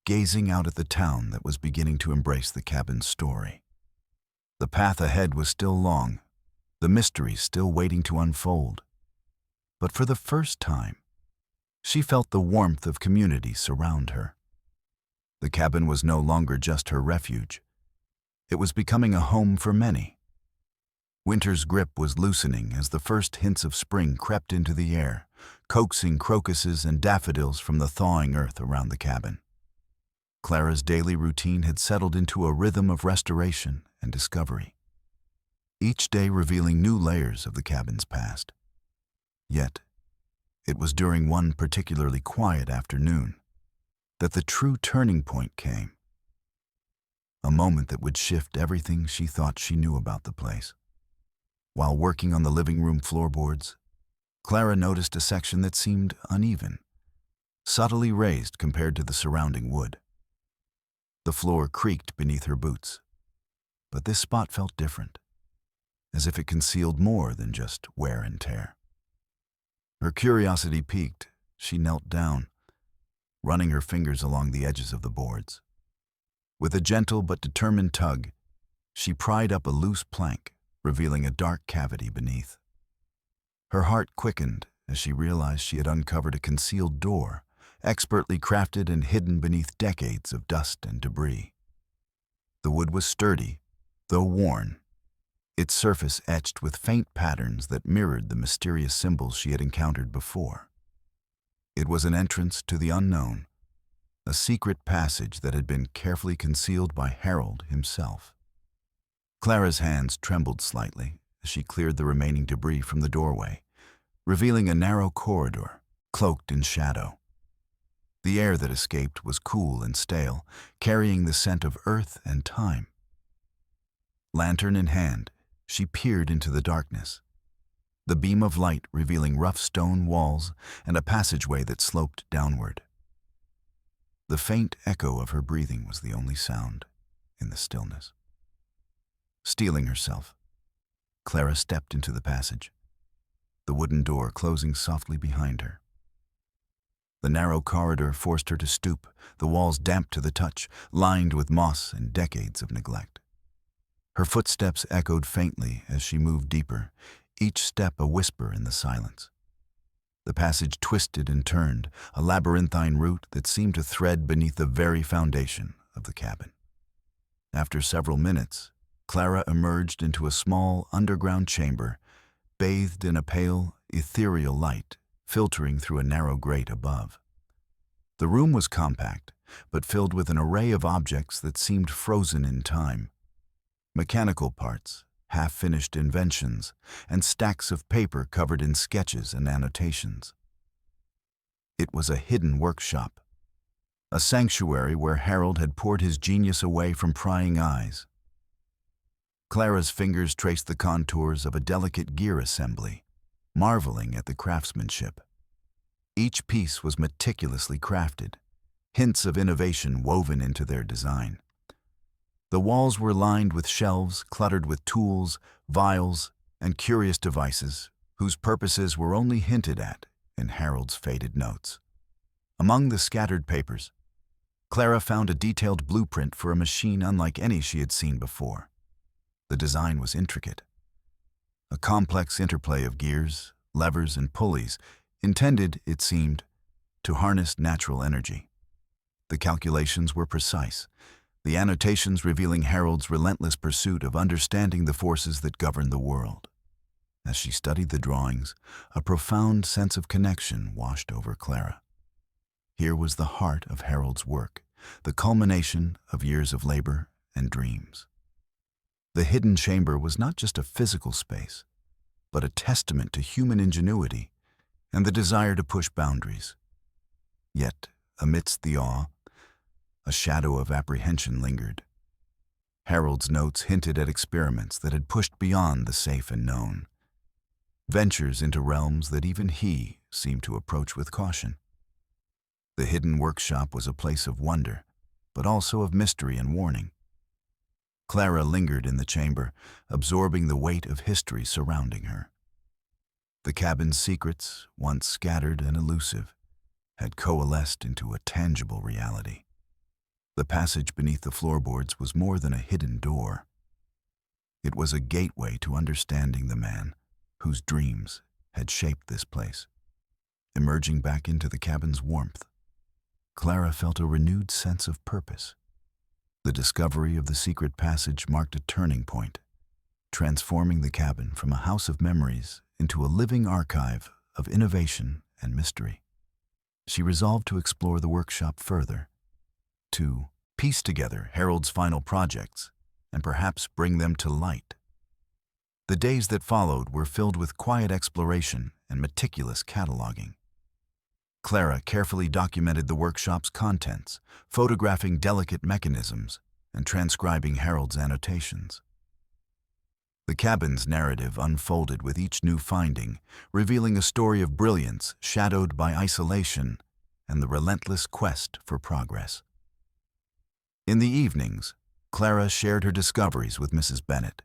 gazing out at the town that was beginning to embrace the cabin's story. The path ahead was still long, the mystery still waiting to unfold. But for the first time, she felt the warmth of community surround her. The cabin was no longer just her refuge. It was becoming a home for many. Winter's grip was loosening as the first hints of spring crept into the air, coaxing crocuses and daffodils from the thawing earth around the cabin. Clara's daily routine had settled into a rhythm of restoration and discovery, each day revealing new layers of the cabin's past. Yet, it was during one particularly quiet afternoon that the true turning point came. A moment that would shift everything she thought she knew about the place. While working on the living room floorboards, Clara noticed a section that seemed uneven, subtly raised compared to the surrounding wood. The floor creaked beneath her boots, but this spot felt different, as if it concealed more than just wear and tear. Her curiosity piqued. She knelt down, running her fingers along the edges of the boards. With a gentle but determined tug, she pried up a loose plank, revealing a dark cavity beneath. Her heart quickened as she realized she had uncovered a concealed door, expertly crafted and hidden beneath decades of dust and debris. The wood was sturdy, though worn, its surface etched with faint patterns that mirrored the mysterious symbols she had encountered before. It was an entrance to the unknown, a secret passage that had been carefully concealed by Harold himself. Clara's hands trembled slightly as she cleared the remaining debris from the doorway, revealing a narrow corridor, cloaked in shadow. The air that escaped was cool and stale, carrying the scent of earth and time. Lantern in hand, she peered into the darkness, the beam of light revealing rough stone walls and a passageway that sloped downward. The faint echo of her breathing was the only sound in the stillness. Steeling herself, Clara stepped into the passage, the wooden door closing softly behind her. The narrow corridor forced her to stoop, the walls damp to the touch, lined with moss and decades of neglect. Her footsteps echoed faintly as she moved deeper, each step a whisper in the silence. The passage twisted and turned, a labyrinthine route that seemed to thread beneath the very foundation of the cabin. After several minutes, Clara emerged into a small underground chamber, bathed in a pale, ethereal light filtering through a narrow grate above. The room was compact, but filled with an array of objects that seemed frozen in time. Mechanical parts, half-finished inventions, and stacks of paper covered in sketches and annotations. It was a hidden workshop, a sanctuary where Harold had poured his genius away from prying eyes. Clara's fingers traced the contours of a delicate gear assembly, marveling at the craftsmanship. Each piece was meticulously crafted, hints of innovation woven into their design. The walls were lined with shelves cluttered with tools, vials, and curious devices whose purposes were only hinted at in Harold's faded notes. Among the scattered papers, Clara found a detailed blueprint for a machine unlike any she had seen before. The design was intricate, a complex interplay of gears, levers, and pulleys, intended, it seemed, to harness natural energy. The calculations were precise, the annotations revealing Harold's relentless pursuit of understanding the forces that govern the world. As she studied the drawings, a profound sense of connection washed over Clara. Here was the heart of Harold's work, the culmination of years of labor and dreams. The hidden chamber was not just a physical space, but a testament to human ingenuity and the desire to push boundaries. Yet, amidst the awe, a shadow of apprehension lingered. Harold's notes hinted at experiments that had pushed beyond the safe and known, ventures into realms that even he seemed to approach with caution. The hidden workshop was a place of wonder, but also of mystery and warning. Clara lingered in the chamber, absorbing the weight of history surrounding her. The cabin's secrets, once scattered and elusive, had coalesced into a tangible reality. The passage beneath the floorboards was more than a hidden door. It was a gateway to understanding the man whose dreams had shaped this place. Emerging back into the cabin's warmth, Clara felt a renewed sense of purpose. The discovery of the secret passage marked a turning point, transforming the cabin from a house of memories into a living archive of innovation and mystery. She resolved to explore the workshop further, to piece together Harold's final projects and perhaps bring them to light. The days that followed were filled with quiet exploration and meticulous cataloging. Clara carefully documented the workshop's contents, photographing delicate mechanisms and transcribing Harold's annotations. The cabin's narrative unfolded with each new finding, revealing a story of brilliance shadowed by isolation and the relentless quest for progress. In the evenings, Clara shared her discoveries with Mrs. Bennet,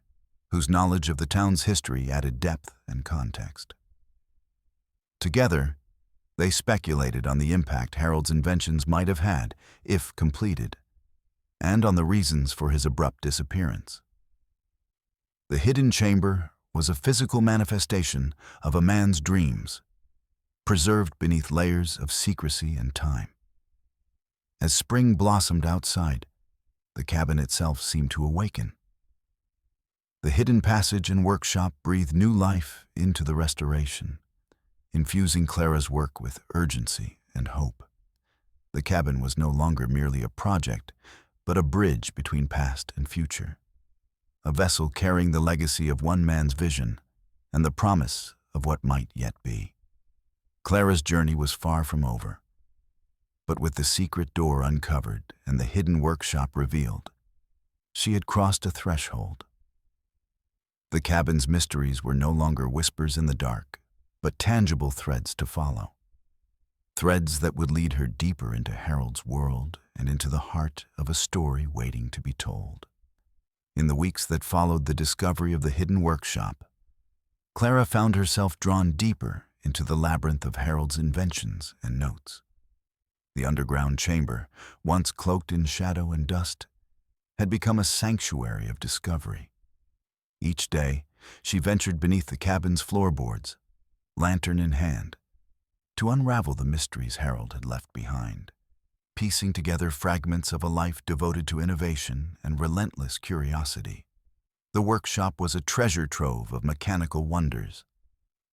whose knowledge of the town's history added depth and context. Together, they speculated on the impact Harold's inventions might have had, if completed, and on the reasons for his abrupt disappearance. The hidden chamber was a physical manifestation of a man's dreams, preserved beneath layers of secrecy and time. As spring blossomed outside, the cabin itself seemed to awaken. The hidden passage and workshop breathed new life into the restoration, infusing Clara's work with urgency and hope. The cabin was no longer merely a project, but a bridge between past and future, a vessel carrying the legacy of one man's vision and the promise of what might yet be. Clara's journey was far from over, but with the secret door uncovered and the hidden workshop revealed, she had crossed a threshold. The cabin's mysteries were no longer whispers in the dark, but tangible threads to follow. Threads that would lead her deeper into Harold's world and into the heart of a story waiting to be told. In the weeks that followed the discovery of the hidden workshop, Clara found herself drawn deeper into the labyrinth of Harold's inventions and notes. The underground chamber, once cloaked in shadow and dust, had become a sanctuary of discovery. Each day, she ventured beneath the cabin's floorboards, lantern in hand, to unravel the mysteries Harold had left behind, piecing together fragments of a life devoted to innovation and relentless curiosity. The workshop was a treasure trove of mechanical wonders,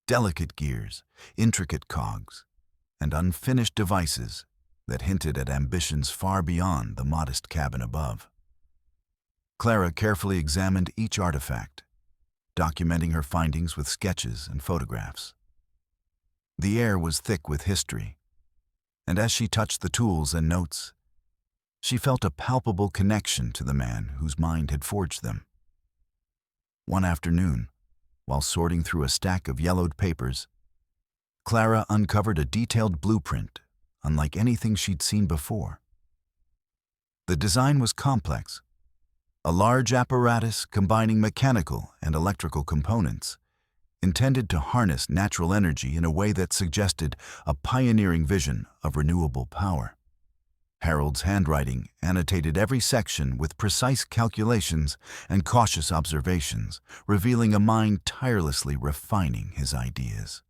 delicate gears, intricate cogs, and unfinished devices that hinted at ambitions far beyond the modest cabin above. Clara carefully examined each artifact, documenting her findings with sketches and photographs. The air was thick with history, and as she touched the tools and notes, she felt a palpable connection to the man whose mind had forged them. One afternoon, while sorting through a stack of yellowed papers, Clara uncovered a detailed blueprint unlike anything she'd seen before. The design was complex, a large apparatus combining mechanical and electrical components, intended to harness natural energy in a way that suggested a pioneering vision of renewable power. Harold's handwriting annotated every section with precise calculations and cautious observations, revealing a mind tirelessly refining his ideas.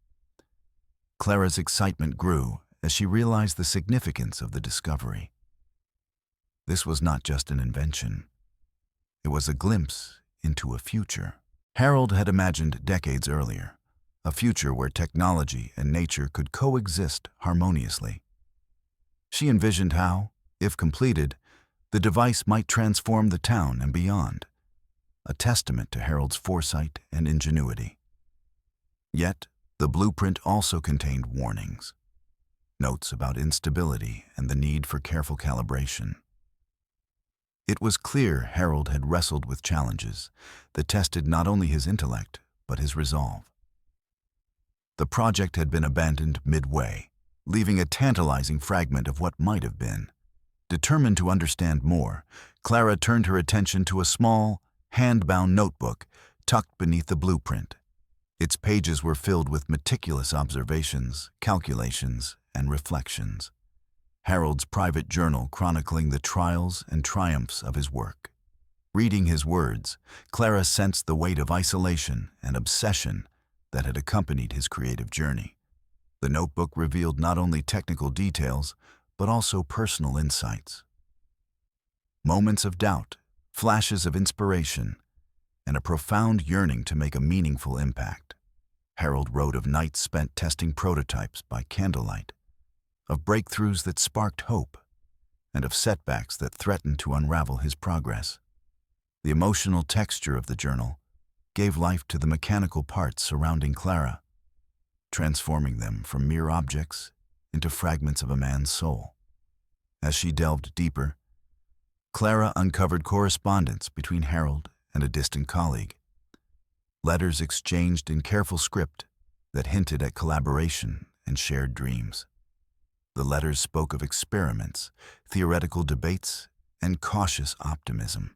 Clara's excitement grew as she realized the significance of the discovery. This was not just an invention. It was a glimpse into a future Harold had imagined decades earlier, a future where technology and nature could coexist harmoniously. She envisioned how, if completed, the device might transform the town and beyond, a testament to Harold's foresight and ingenuity. Yet, the blueprint also contained warnings, notes about instability and the need for careful calibration. It was clear Harold had wrestled with challenges that tested not only his intellect, but his resolve. The project had been abandoned midway, leaving a tantalizing fragment of what might have been. Determined to understand more, Clara turned her attention to a small, hand-bound notebook tucked beneath the blueprint. Its pages were filled with meticulous observations, calculations, and reflections. Harold's private journal chronicling the trials and triumphs of his work. Reading his words, Clara sensed the weight of isolation and obsession that had accompanied his creative journey. The notebook revealed not only technical details, but also personal insights. Moments of doubt, flashes of inspiration, and a profound yearning to make a meaningful impact. Harold wrote of nights spent testing prototypes by candlelight, of breakthroughs that sparked hope, and of setbacks that threatened to unravel his progress. The emotional texture of the journal gave life to the mechanical parts surrounding Clara, transforming them from mere objects into fragments of a man's soul. As she delved deeper, Clara uncovered correspondence between Harold and a distant colleague. Letters exchanged in careful script that hinted at collaboration and shared dreams. The letters spoke of experiments, theoretical debates, and cautious optimism.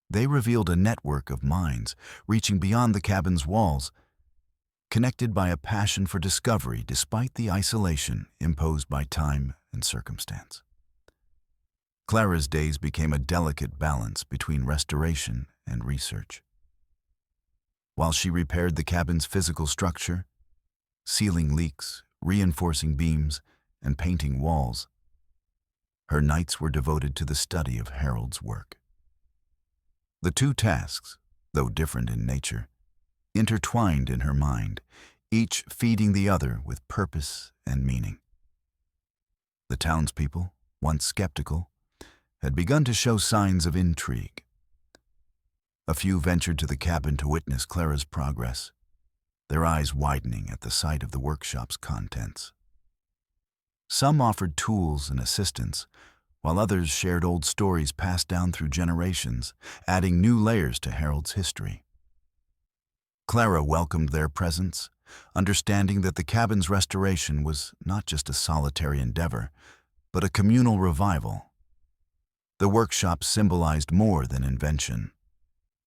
They revealed a network of minds reaching beyond the cabin's walls, connected by a passion for discovery despite the isolation imposed by time and circumstance. Clara's days became a delicate balance between restoration and research. While she repaired the cabin's physical structure, sealing leaks, reinforcing beams, and painting walls, her nights were devoted to the study of Harold's work. The two tasks, though different in nature, intertwined in her mind, each feeding the other with purpose and meaning. The townspeople, once skeptical, had begun to show signs of intrigue. A few ventured to the cabin to witness Clara's progress, their eyes widening at the sight of the workshop's contents. Some offered tools and assistance, while others shared old stories passed down through generations, adding new layers to Harold's history. Clara welcomed their presence, understanding that the cabin's restoration was not just a solitary endeavor, but a communal revival. The workshop symbolized more than invention.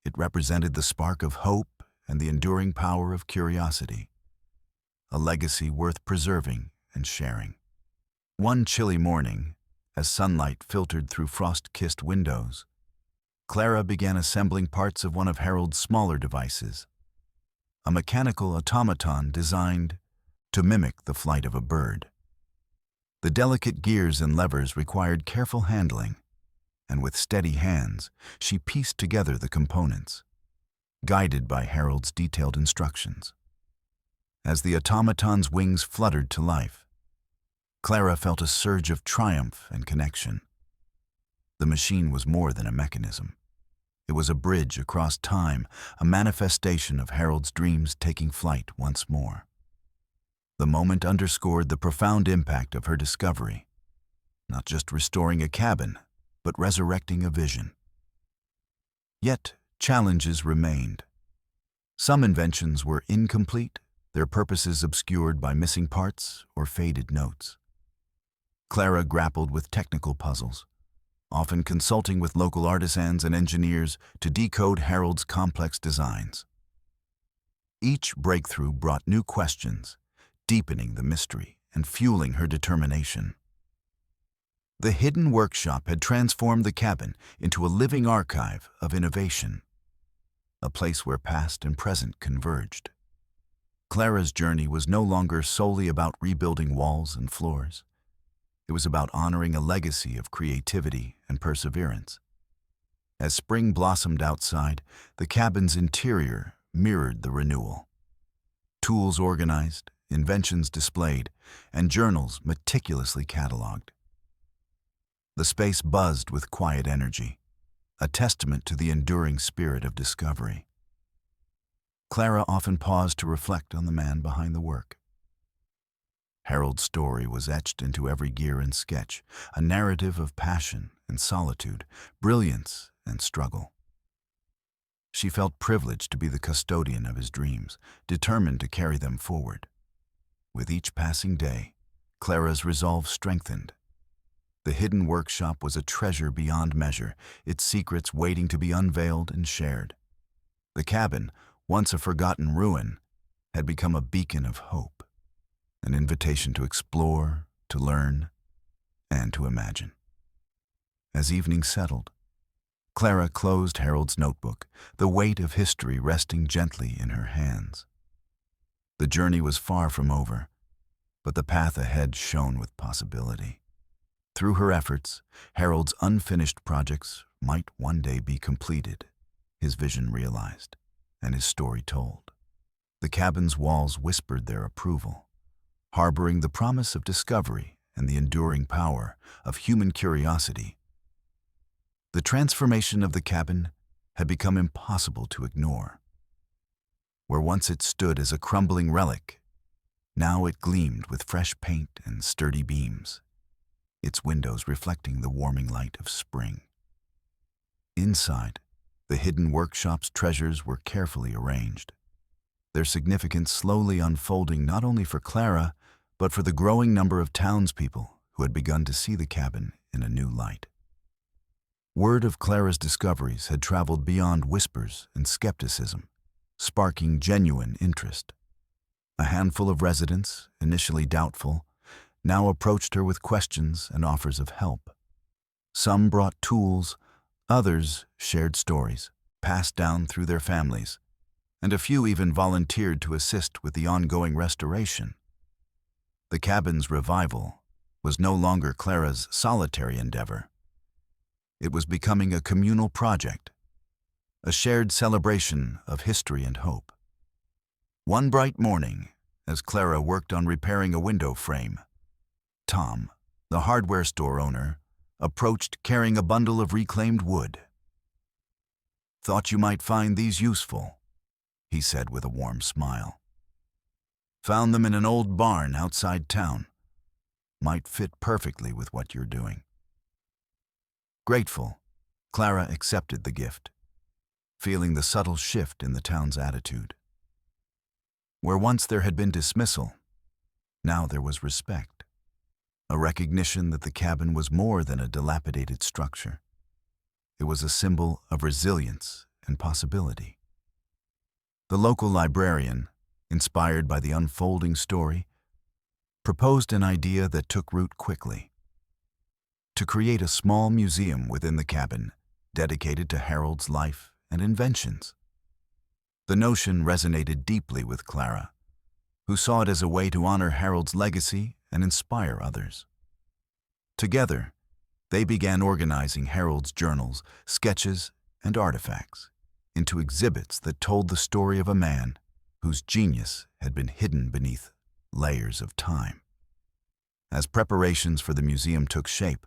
It represented the spark of hope and the enduring power of curiosity, a legacy worth preserving and sharing. One chilly morning, as sunlight filtered through frost-kissed windows, Clara began assembling parts of one of Harold's smaller devices, a mechanical automaton designed to mimic the flight of a bird. The delicate gears and levers required careful handling, and with steady hands, she pieced together the components, guided by Harold's detailed instructions. As the automaton's wings fluttered to life, Clara felt a surge of triumph and connection. The machine was more than a mechanism. It was a bridge across time, a manifestation of Harold's dreams taking flight once more. The moment underscored the profound impact of her discovery, not just restoring a cabin, but resurrecting a vision. Yet, challenges remained. Some inventions were incomplete, their purposes obscured by missing parts or faded notes. Clara grappled with technical puzzles, often consulting with local artisans and engineers to decode Harold's complex designs. Each breakthrough brought new questions, deepening the mystery and fueling her determination. The hidden workshop had transformed the cabin into a living archive of innovation, a place where past and present converged. Clara's journey was no longer solely about rebuilding walls and floors. It was about honoring a legacy of creativity and perseverance. As spring blossomed outside, the cabin's interior mirrored the renewal. Tools organized, inventions displayed, and journals meticulously cataloged. The space buzzed with quiet energy, a testament to the enduring spirit of discovery. Clara often paused to reflect on the man behind the work. Harold's story was etched into every gear and sketch, a narrative of passion and solitude, brilliance and struggle. She felt privileged to be the custodian of his dreams, determined to carry them forward. With each passing day, Clara's resolve strengthened. The hidden workshop was a treasure beyond measure, its secrets waiting to be unveiled and shared. The cabin, once a forgotten ruin, had become a beacon of hope, an invitation to explore, to learn, and to imagine. As evening settled, Clara closed Harold's notebook, the weight of history resting gently in her hands. The journey was far from over, but the path ahead shone with possibility. Through her efforts, Harold's unfinished projects might one day be completed, his vision realized, and his story told. The cabin's walls whispered their approval, harboring the promise of discovery and the enduring power of human curiosity. The transformation of the cabin had become impossible to ignore. Where once it stood as a crumbling relic, now it gleamed with fresh paint and sturdy beams, its windows reflecting the warming light of spring. Inside, the hidden workshop's treasures were carefully arranged, their significance slowly unfolding not only for Clara, but for the growing number of townspeople who had begun to see the cabin in a new light. Word of Clara's discoveries had traveled beyond whispers and skepticism, sparking genuine interest. A handful of residents, initially doubtful, now approached her with questions and offers of help. Some brought tools, others shared stories, passed down through their families, and a few even volunteered to assist with the ongoing restoration. The cabin's revival was no longer Clara's solitary endeavor. It was becoming a communal project, a shared celebration of history and hope. One bright morning, as Clara worked on repairing a window frame, Tom, the hardware store owner, approached carrying a bundle of reclaimed wood. "Thought you might find these useful," he said with a warm smile. "Found them in an old barn outside town. Might fit perfectly with what you're doing." Grateful, Clara accepted the gift, feeling the subtle shift in the town's attitude. Where once there had been dismissal, now there was respect, a recognition that the cabin was more than a dilapidated structure. It was a symbol of resilience and possibility. The local librarian, inspired by the unfolding story, proposed an idea that took root quickly: to create a small museum within the cabin dedicated to Harold's life and inventions. The notion resonated deeply with Clara, who saw it as a way to honor Harold's legacy and inspire others. Together, they began organizing Harold's journals, sketches, and artifacts into exhibits that told the story of a man whose genius had been hidden beneath layers of time. As preparations for the museum took shape,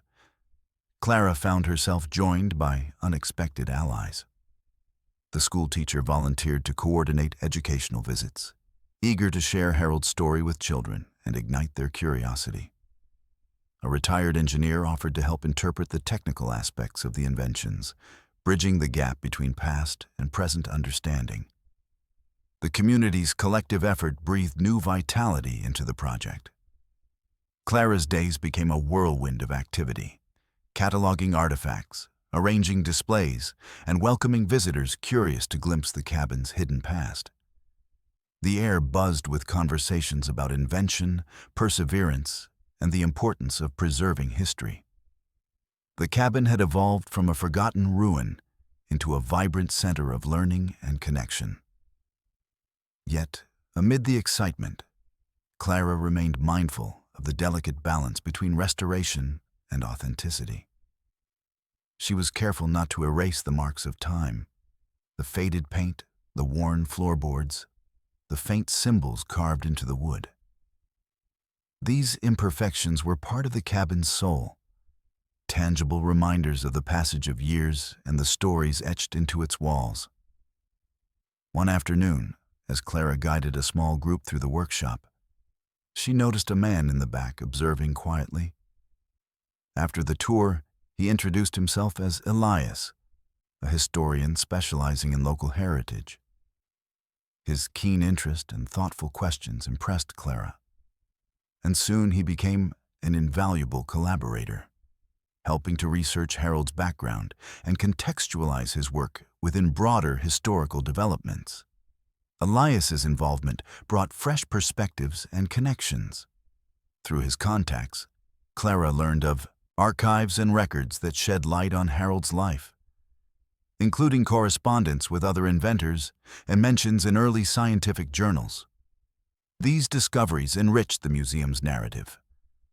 Clara found herself joined by unexpected allies. The school teacher volunteered to coordinate educational visits, eager to share Harold's story with children and ignite their curiosity. A retired engineer offered to help interpret the technical aspects of the inventions, bridging the gap between past and present understanding. The community's collective effort breathed new vitality into the project. Clara's days became a whirlwind of activity, cataloging artifacts, arranging displays, and welcoming visitors curious to glimpse the cabin's hidden past. The air buzzed with conversations about invention, perseverance, and the importance of preserving history. The cabin had evolved from a forgotten ruin into a vibrant center of learning and connection. Yet, amid the excitement, Clara remained mindful of the delicate balance between restoration and authenticity. She was careful not to erase the marks of time, the faded paint, the worn floorboards, the faint symbols carved into the wood. These imperfections were part of the cabin's soul, tangible reminders of the passage of years and the stories etched into its walls. One afternoon, as Clara guided a small group through the workshop, she noticed a man in the back observing quietly. After the tour, he introduced himself as Elias, a historian specializing in local heritage. His keen interest and thoughtful questions impressed Clara. and soon he became an invaluable collaborator, helping to research Harold's background and contextualize his work within broader historical developments. Elias's involvement brought fresh perspectives and connections. Through his contacts, Clara learned of archives and records that shed light on Harold's life, including correspondence with other inventors and mentions in early scientific journals. These discoveries enriched the museum's narrative,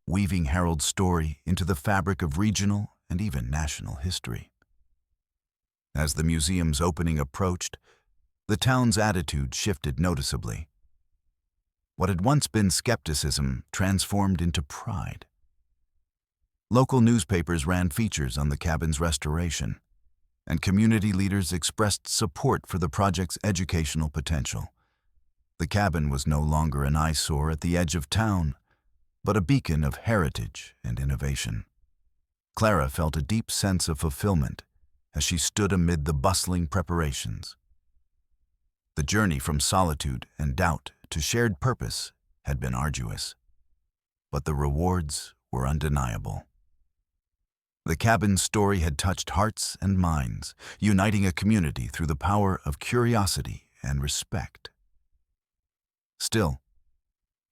weaving Harold's story into the fabric of regional and even national history. As the museum's opening approached, the town's attitude shifted noticeably. What had once been skepticism transformed into pride. Local newspapers ran features on the cabin's restoration, and community leaders expressed support for the project's educational potential. The cabin was no longer an eyesore at the edge of town, but a beacon of heritage and innovation. Clara felt a deep sense of fulfillment as she stood amid the bustling preparations. The journey from solitude and doubt to shared purpose had been arduous, but the rewards were undeniable. The cabin's story had touched hearts and minds, uniting a community through the power of curiosity and respect. Still,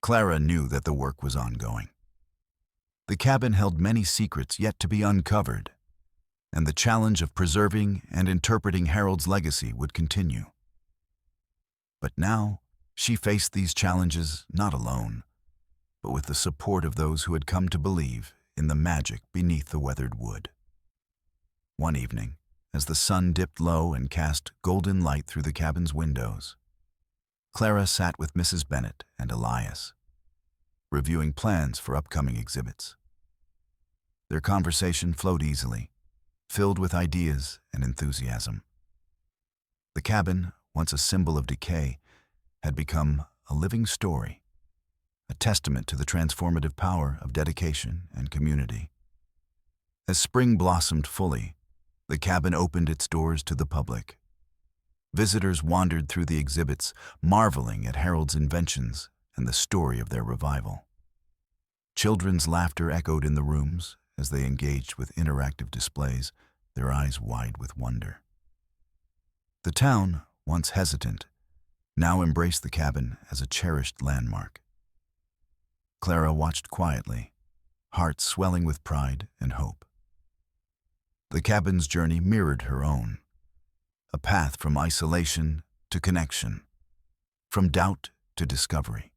Clara knew that the work was ongoing. The cabin held many secrets yet to be uncovered, and the challenge of preserving and interpreting Harold's legacy would continue. But now, she faced these challenges not alone, but with the support of those who had come to believe in the magic beneath the weathered wood. One evening, as the sun dipped low and cast golden light through the cabin's windows, Clara sat with Mrs. Bennet and Elias, reviewing plans for upcoming exhibits. Their conversation flowed easily, filled with ideas and enthusiasm. The cabin, once a symbol of decay, had become a living story, a testament to the transformative power of dedication and community. As spring blossomed fully, the cabin opened its doors to the public. Visitors wandered through the exhibits, marveling at Harold's inventions and the story of their revival. Children's laughter echoed in the rooms as they engaged with interactive displays, their eyes wide with wonder. The town, once hesitant, now embraced the cabin as a cherished landmark. Clara watched quietly, heart swelling with pride and hope. The cabin's journey mirrored her own, a path from isolation to connection, from doubt to discovery.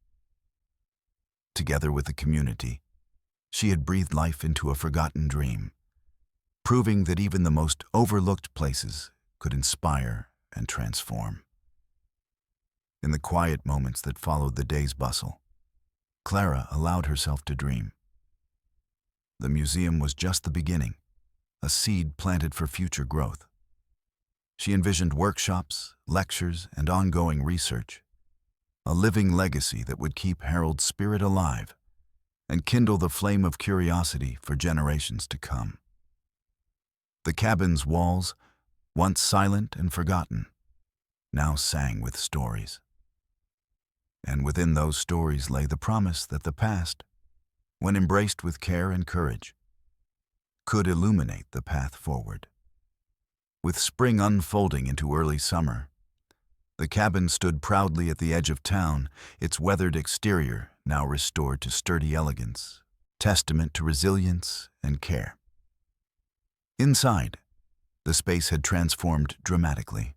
Together with the community, she had breathed life into a forgotten dream, proving that even the most overlooked places could inspire and transform. In the quiet moments that followed the day's bustle, Clara allowed herself to dream. The museum was just the beginning, a seed planted for future growth. She envisioned workshops, lectures, and ongoing research, a living legacy that would keep Harold's spirit alive and kindle the flame of curiosity for generations to come. The cabin's walls, once silent and forgotten, now sang with stories. And within those stories lay the promise that the past, when embraced with care and courage, could illuminate the path forward. With spring unfolding into early summer, the cabin stood proudly at the edge of town, its weathered exterior now restored to sturdy elegance, testament to resilience and care. Inside, the space had transformed dramatically.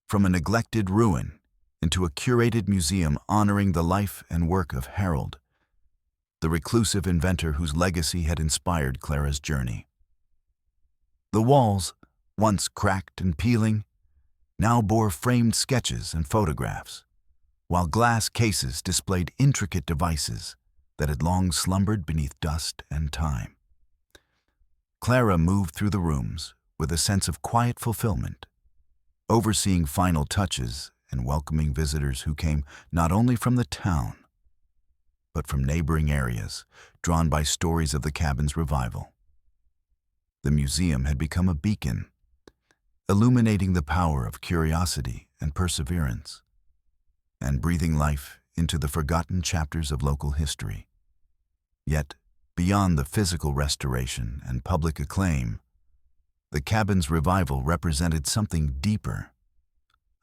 From a neglected ruin into a curated museum honoring the life and work of Harold, the reclusive inventor whose legacy had inspired Clara's journey. The walls, once cracked and peeling, now bore framed sketches and photographs, while glass cases displayed intricate devices that had long slumbered beneath dust and time. Clara moved through the rooms with a sense of quiet fulfillment, overseeing final touches and welcoming visitors who came not only from the town, but from neighboring areas, drawn by stories of the cabin's revival. The museum had become a beacon, illuminating the power of curiosity and perseverance, and breathing life into the forgotten chapters of local history. Yet, beyond the physical restoration and public acclaim, the cabin's revival represented something deeper,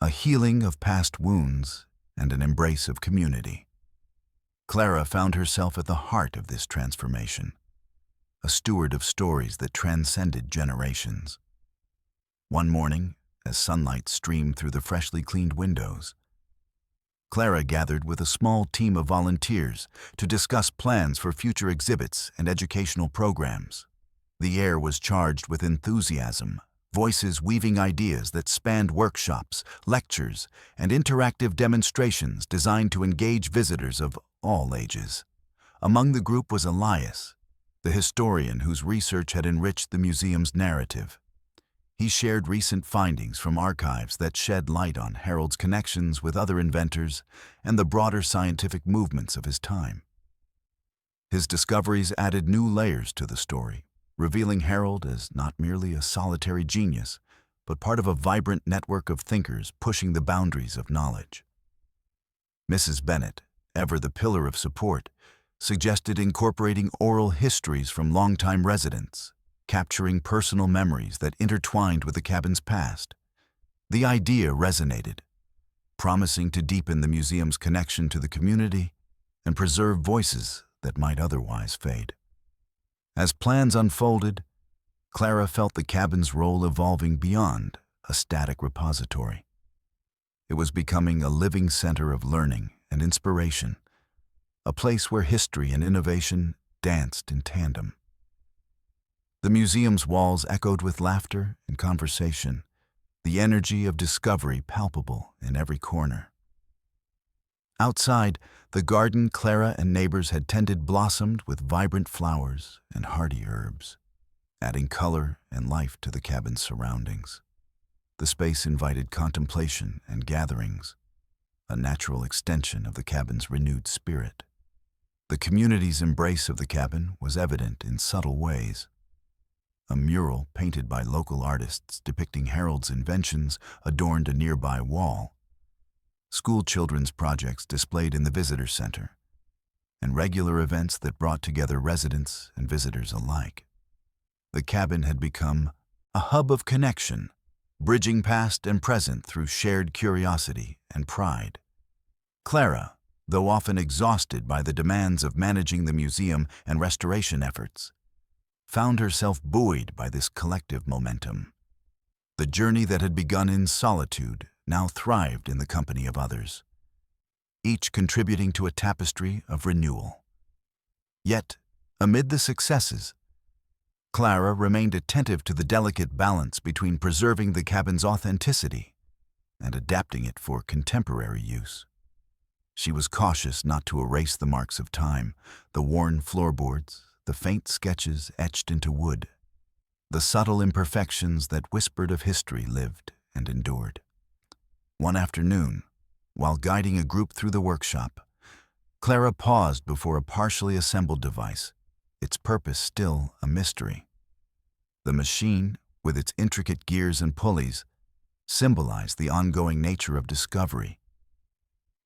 a healing of past wounds and an embrace of community. Clara found herself at the heart of this transformation, a steward of stories that transcended generations. One morning, as sunlight streamed through the freshly cleaned windows, Clara gathered with a small team of volunteers to discuss plans for future exhibits and educational programs. The air was charged with enthusiasm, voices weaving ideas that spanned workshops, lectures, and interactive demonstrations designed to engage visitors of all ages. Among the group was Elias, the historian whose research had enriched the museum's narrative. He shared recent findings from archives that shed light on Harold's connections with other inventors and the broader scientific movements of his time. His discoveries added new layers to the story, revealing Harold as not merely a solitary genius, but part of a vibrant network of thinkers pushing the boundaries of knowledge. Mrs. Bennet, ever the pillar of support, suggested incorporating oral histories from longtime residents, capturing personal memories that intertwined with the cabin's past. The idea resonated, promising to deepen the museum's connection to the community and preserve voices that might otherwise fade. As plans unfolded, Clara felt the cabin's role evolving beyond a static repository. It was becoming a living center of learning and inspiration, a place where history and innovation danced in tandem. The museum's walls echoed with laughter and conversation, the energy of discovery palpable in every corner. Outside, the garden Clara and neighbors had tended blossomed with vibrant flowers and hardy herbs, adding color and life to the cabin's surroundings. The space invited contemplation and gatherings, a natural extension of the cabin's renewed spirit. The community's embrace of the cabin was evident in subtle ways. A mural painted by local artists depicting Harold's inventions adorned a nearby wall. School children's projects displayed in the visitor center, and regular events that brought together residents and visitors alike. The cabin had become a hub of connection, bridging past and present through shared curiosity and pride. Clara, though often exhausted by the demands of managing the museum and restoration efforts, found herself buoyed by this collective momentum. The journey that had begun in solitude now thrived in the company of others, each contributing to a tapestry of renewal. Yet, amid the successes, Clara remained attentive to the delicate balance between preserving the cabin's authenticity and adapting it for contemporary use. She was cautious not to erase the marks of time, the worn floorboards, the faint sketches etched into wood. The subtle imperfections that whispered of history lived and endured. One afternoon, while guiding a group through the workshop, Clara paused before a partially assembled device, its purpose still a mystery. The machine, with its intricate gears and pulleys, symbolized the ongoing nature of discovery,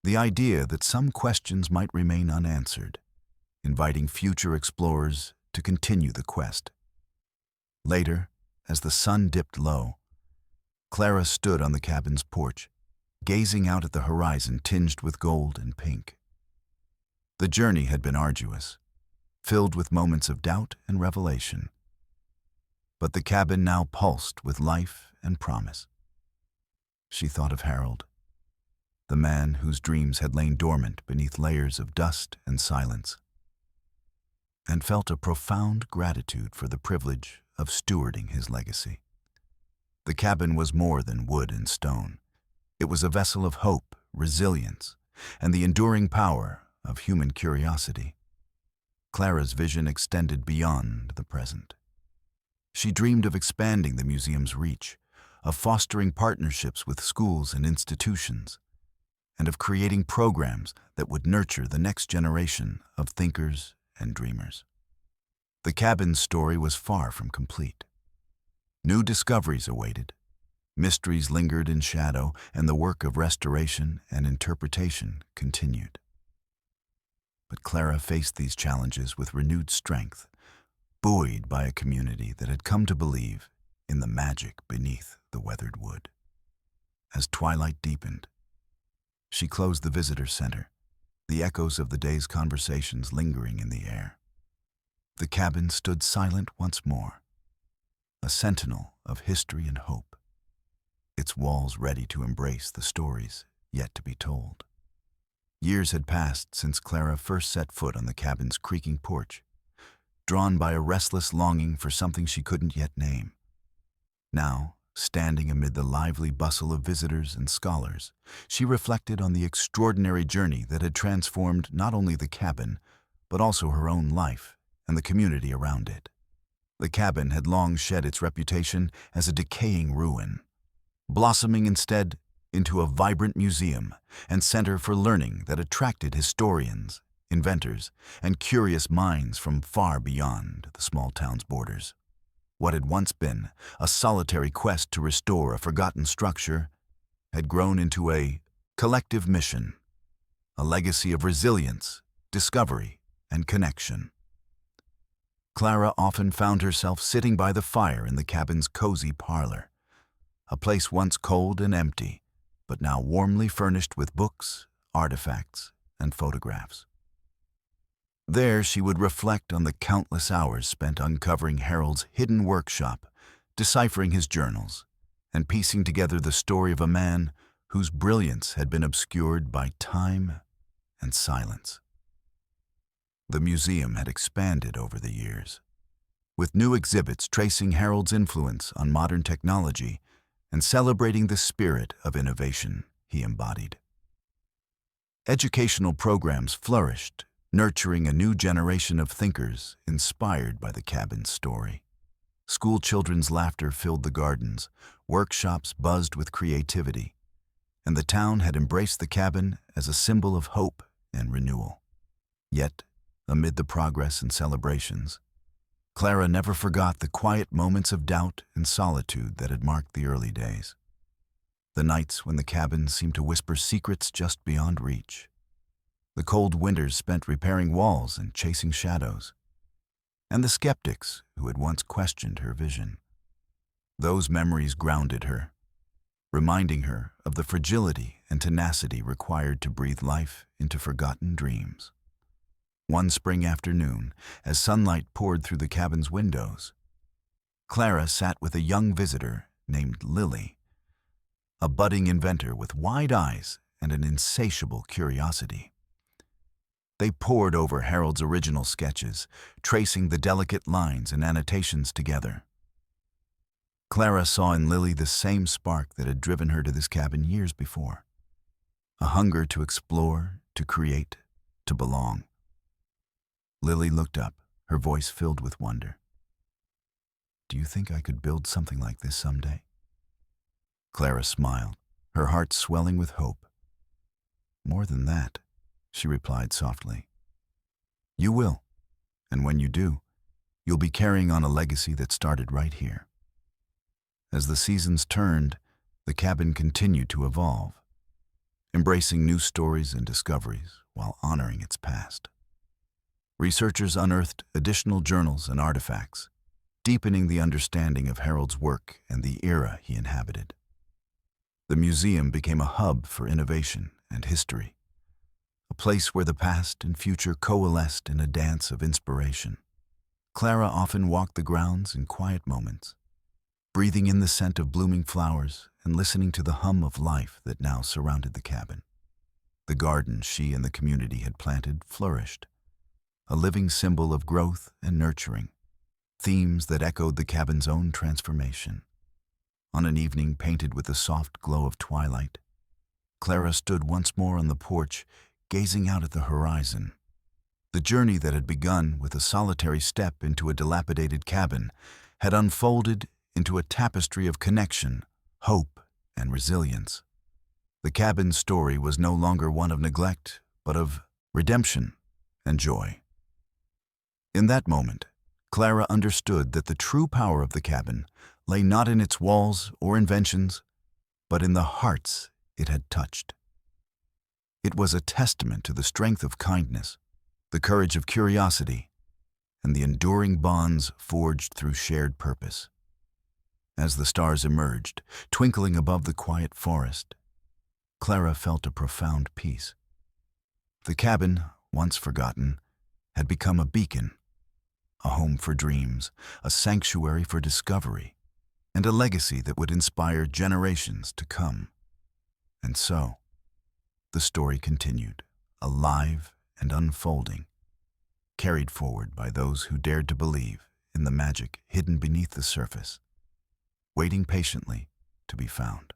the idea that some questions might remain unanswered, inviting future explorers to continue the quest. Later, as the sun dipped low, Clara stood on the cabin's porch, gazing out at the horizon tinged with gold and pink. The journey had been arduous, filled with moments of doubt and revelation. But the cabin now pulsed with life and promise. She thought of Harold, the man whose dreams had lain dormant beneath layers of dust and silence, and felt a profound gratitude for the privilege of stewarding his legacy. The cabin was more than wood and stone. It was a vessel of hope, resilience, and the enduring power of human curiosity. Clara's vision extended beyond the present. She dreamed of expanding the museum's reach, of fostering partnerships with schools and institutions, and of creating programs that would nurture the next generation of thinkers and dreamers. The cabin's story was far from complete. New discoveries awaited. Mysteries lingered in shadow, and the work of restoration and interpretation continued. But Clara faced these challenges with renewed strength, buoyed by a community that had come to believe in the magic beneath the weathered wood. As twilight deepened, she closed the visitor center, the echoes of the day's conversations lingering in the air. The cabin stood silent once more, a sentinel of history and hope, its walls ready to embrace the stories yet to be told. Years had passed since Clara first set foot on the cabin's creaking porch, drawn by a restless longing for something she couldn't yet name. Now, standing amid the lively bustle of visitors and scholars, she reflected on the extraordinary journey that had transformed not only the cabin, but also her own life and the community around it. The cabin had long shed its reputation as a decaying ruin, blossoming instead into a vibrant museum and center for learning that attracted historians, inventors, and curious minds from far beyond the small town's borders. What had once been a solitary quest to restore a forgotten structure had grown into a collective mission, a legacy of resilience, discovery, and connection. Clara often found herself sitting by the fire in the cabin's cozy parlor, a place once cold and empty, but now warmly furnished with books, artifacts, and photographs. There she would reflect on the countless hours spent uncovering Harold's hidden workshop, deciphering his journals, and piecing together the story of a man whose brilliance had been obscured by time and silence. The museum had expanded over the years, with new exhibits tracing Harold's influence on modern technology and celebrating the spirit of innovation he embodied. Educational programs flourished, nurturing a new generation of thinkers inspired by the cabin's story. School children's laughter filled the gardens, workshops buzzed with creativity, and the town had embraced the cabin as a symbol of hope and renewal. Yet, amid the progress and celebrations, Clara never forgot the quiet moments of doubt and solitude that had marked the early days. The nights when the cabin seemed to whisper secrets just beyond reach. The cold winters spent repairing walls and chasing shadows. And the skeptics who had once questioned her vision. Those memories grounded her, reminding her of the fragility and tenacity required to breathe life into forgotten dreams. One spring afternoon, as sunlight poured through the cabin's windows, Clara sat with a young visitor named Lily, a budding inventor with wide eyes and an insatiable curiosity. They pored over Harold's original sketches, tracing the delicate lines and annotations together. Clara saw in Lily the same spark that had driven her to this cabin years before, a hunger to explore, to create, to belong. Lily looked up, her voice filled with wonder. "Do you think I could build something like this someday?" Clara smiled, her heart swelling with hope. "More than that," she replied softly. "You will, and when you do, you'll be carrying on a legacy that started right here." As the seasons turned, the cabin continued to evolve, embracing new stories and discoveries while honoring its past. Researchers unearthed additional journals and artifacts, deepening the understanding of Harold's work and the era he inhabited. The museum became a hub for innovation and history, a place where the past and future coalesced in a dance of inspiration. Clara often walked the grounds in quiet moments, breathing in the scent of blooming flowers and listening to the hum of life that now surrounded the cabin. The garden she and the community had planted flourished, a living symbol of growth and nurturing, themes that echoed the cabin's own transformation. On an evening painted with the soft glow of twilight, Clara stood once more on the porch, gazing out at the horizon. The journey that had begun with a solitary step into a dilapidated cabin had unfolded into a tapestry of connection, hope, and resilience. The cabin's story was no longer one of neglect, but of redemption and joy. In that moment, Clara understood that the true power of the cabin lay not in its walls or inventions, but in the hearts it had touched. It was a testament to the strength of kindness, the courage of curiosity, and the enduring bonds forged through shared purpose. As the stars emerged, twinkling above the quiet forest, Clara felt a profound peace. The cabin, once forgotten, had become a beacon, a home for dreams, a sanctuary for discovery, and a legacy that would inspire generations to come. And so, the story continued, alive and unfolding, carried forward by those who dared to believe in the magic hidden beneath the surface, waiting patiently to be found.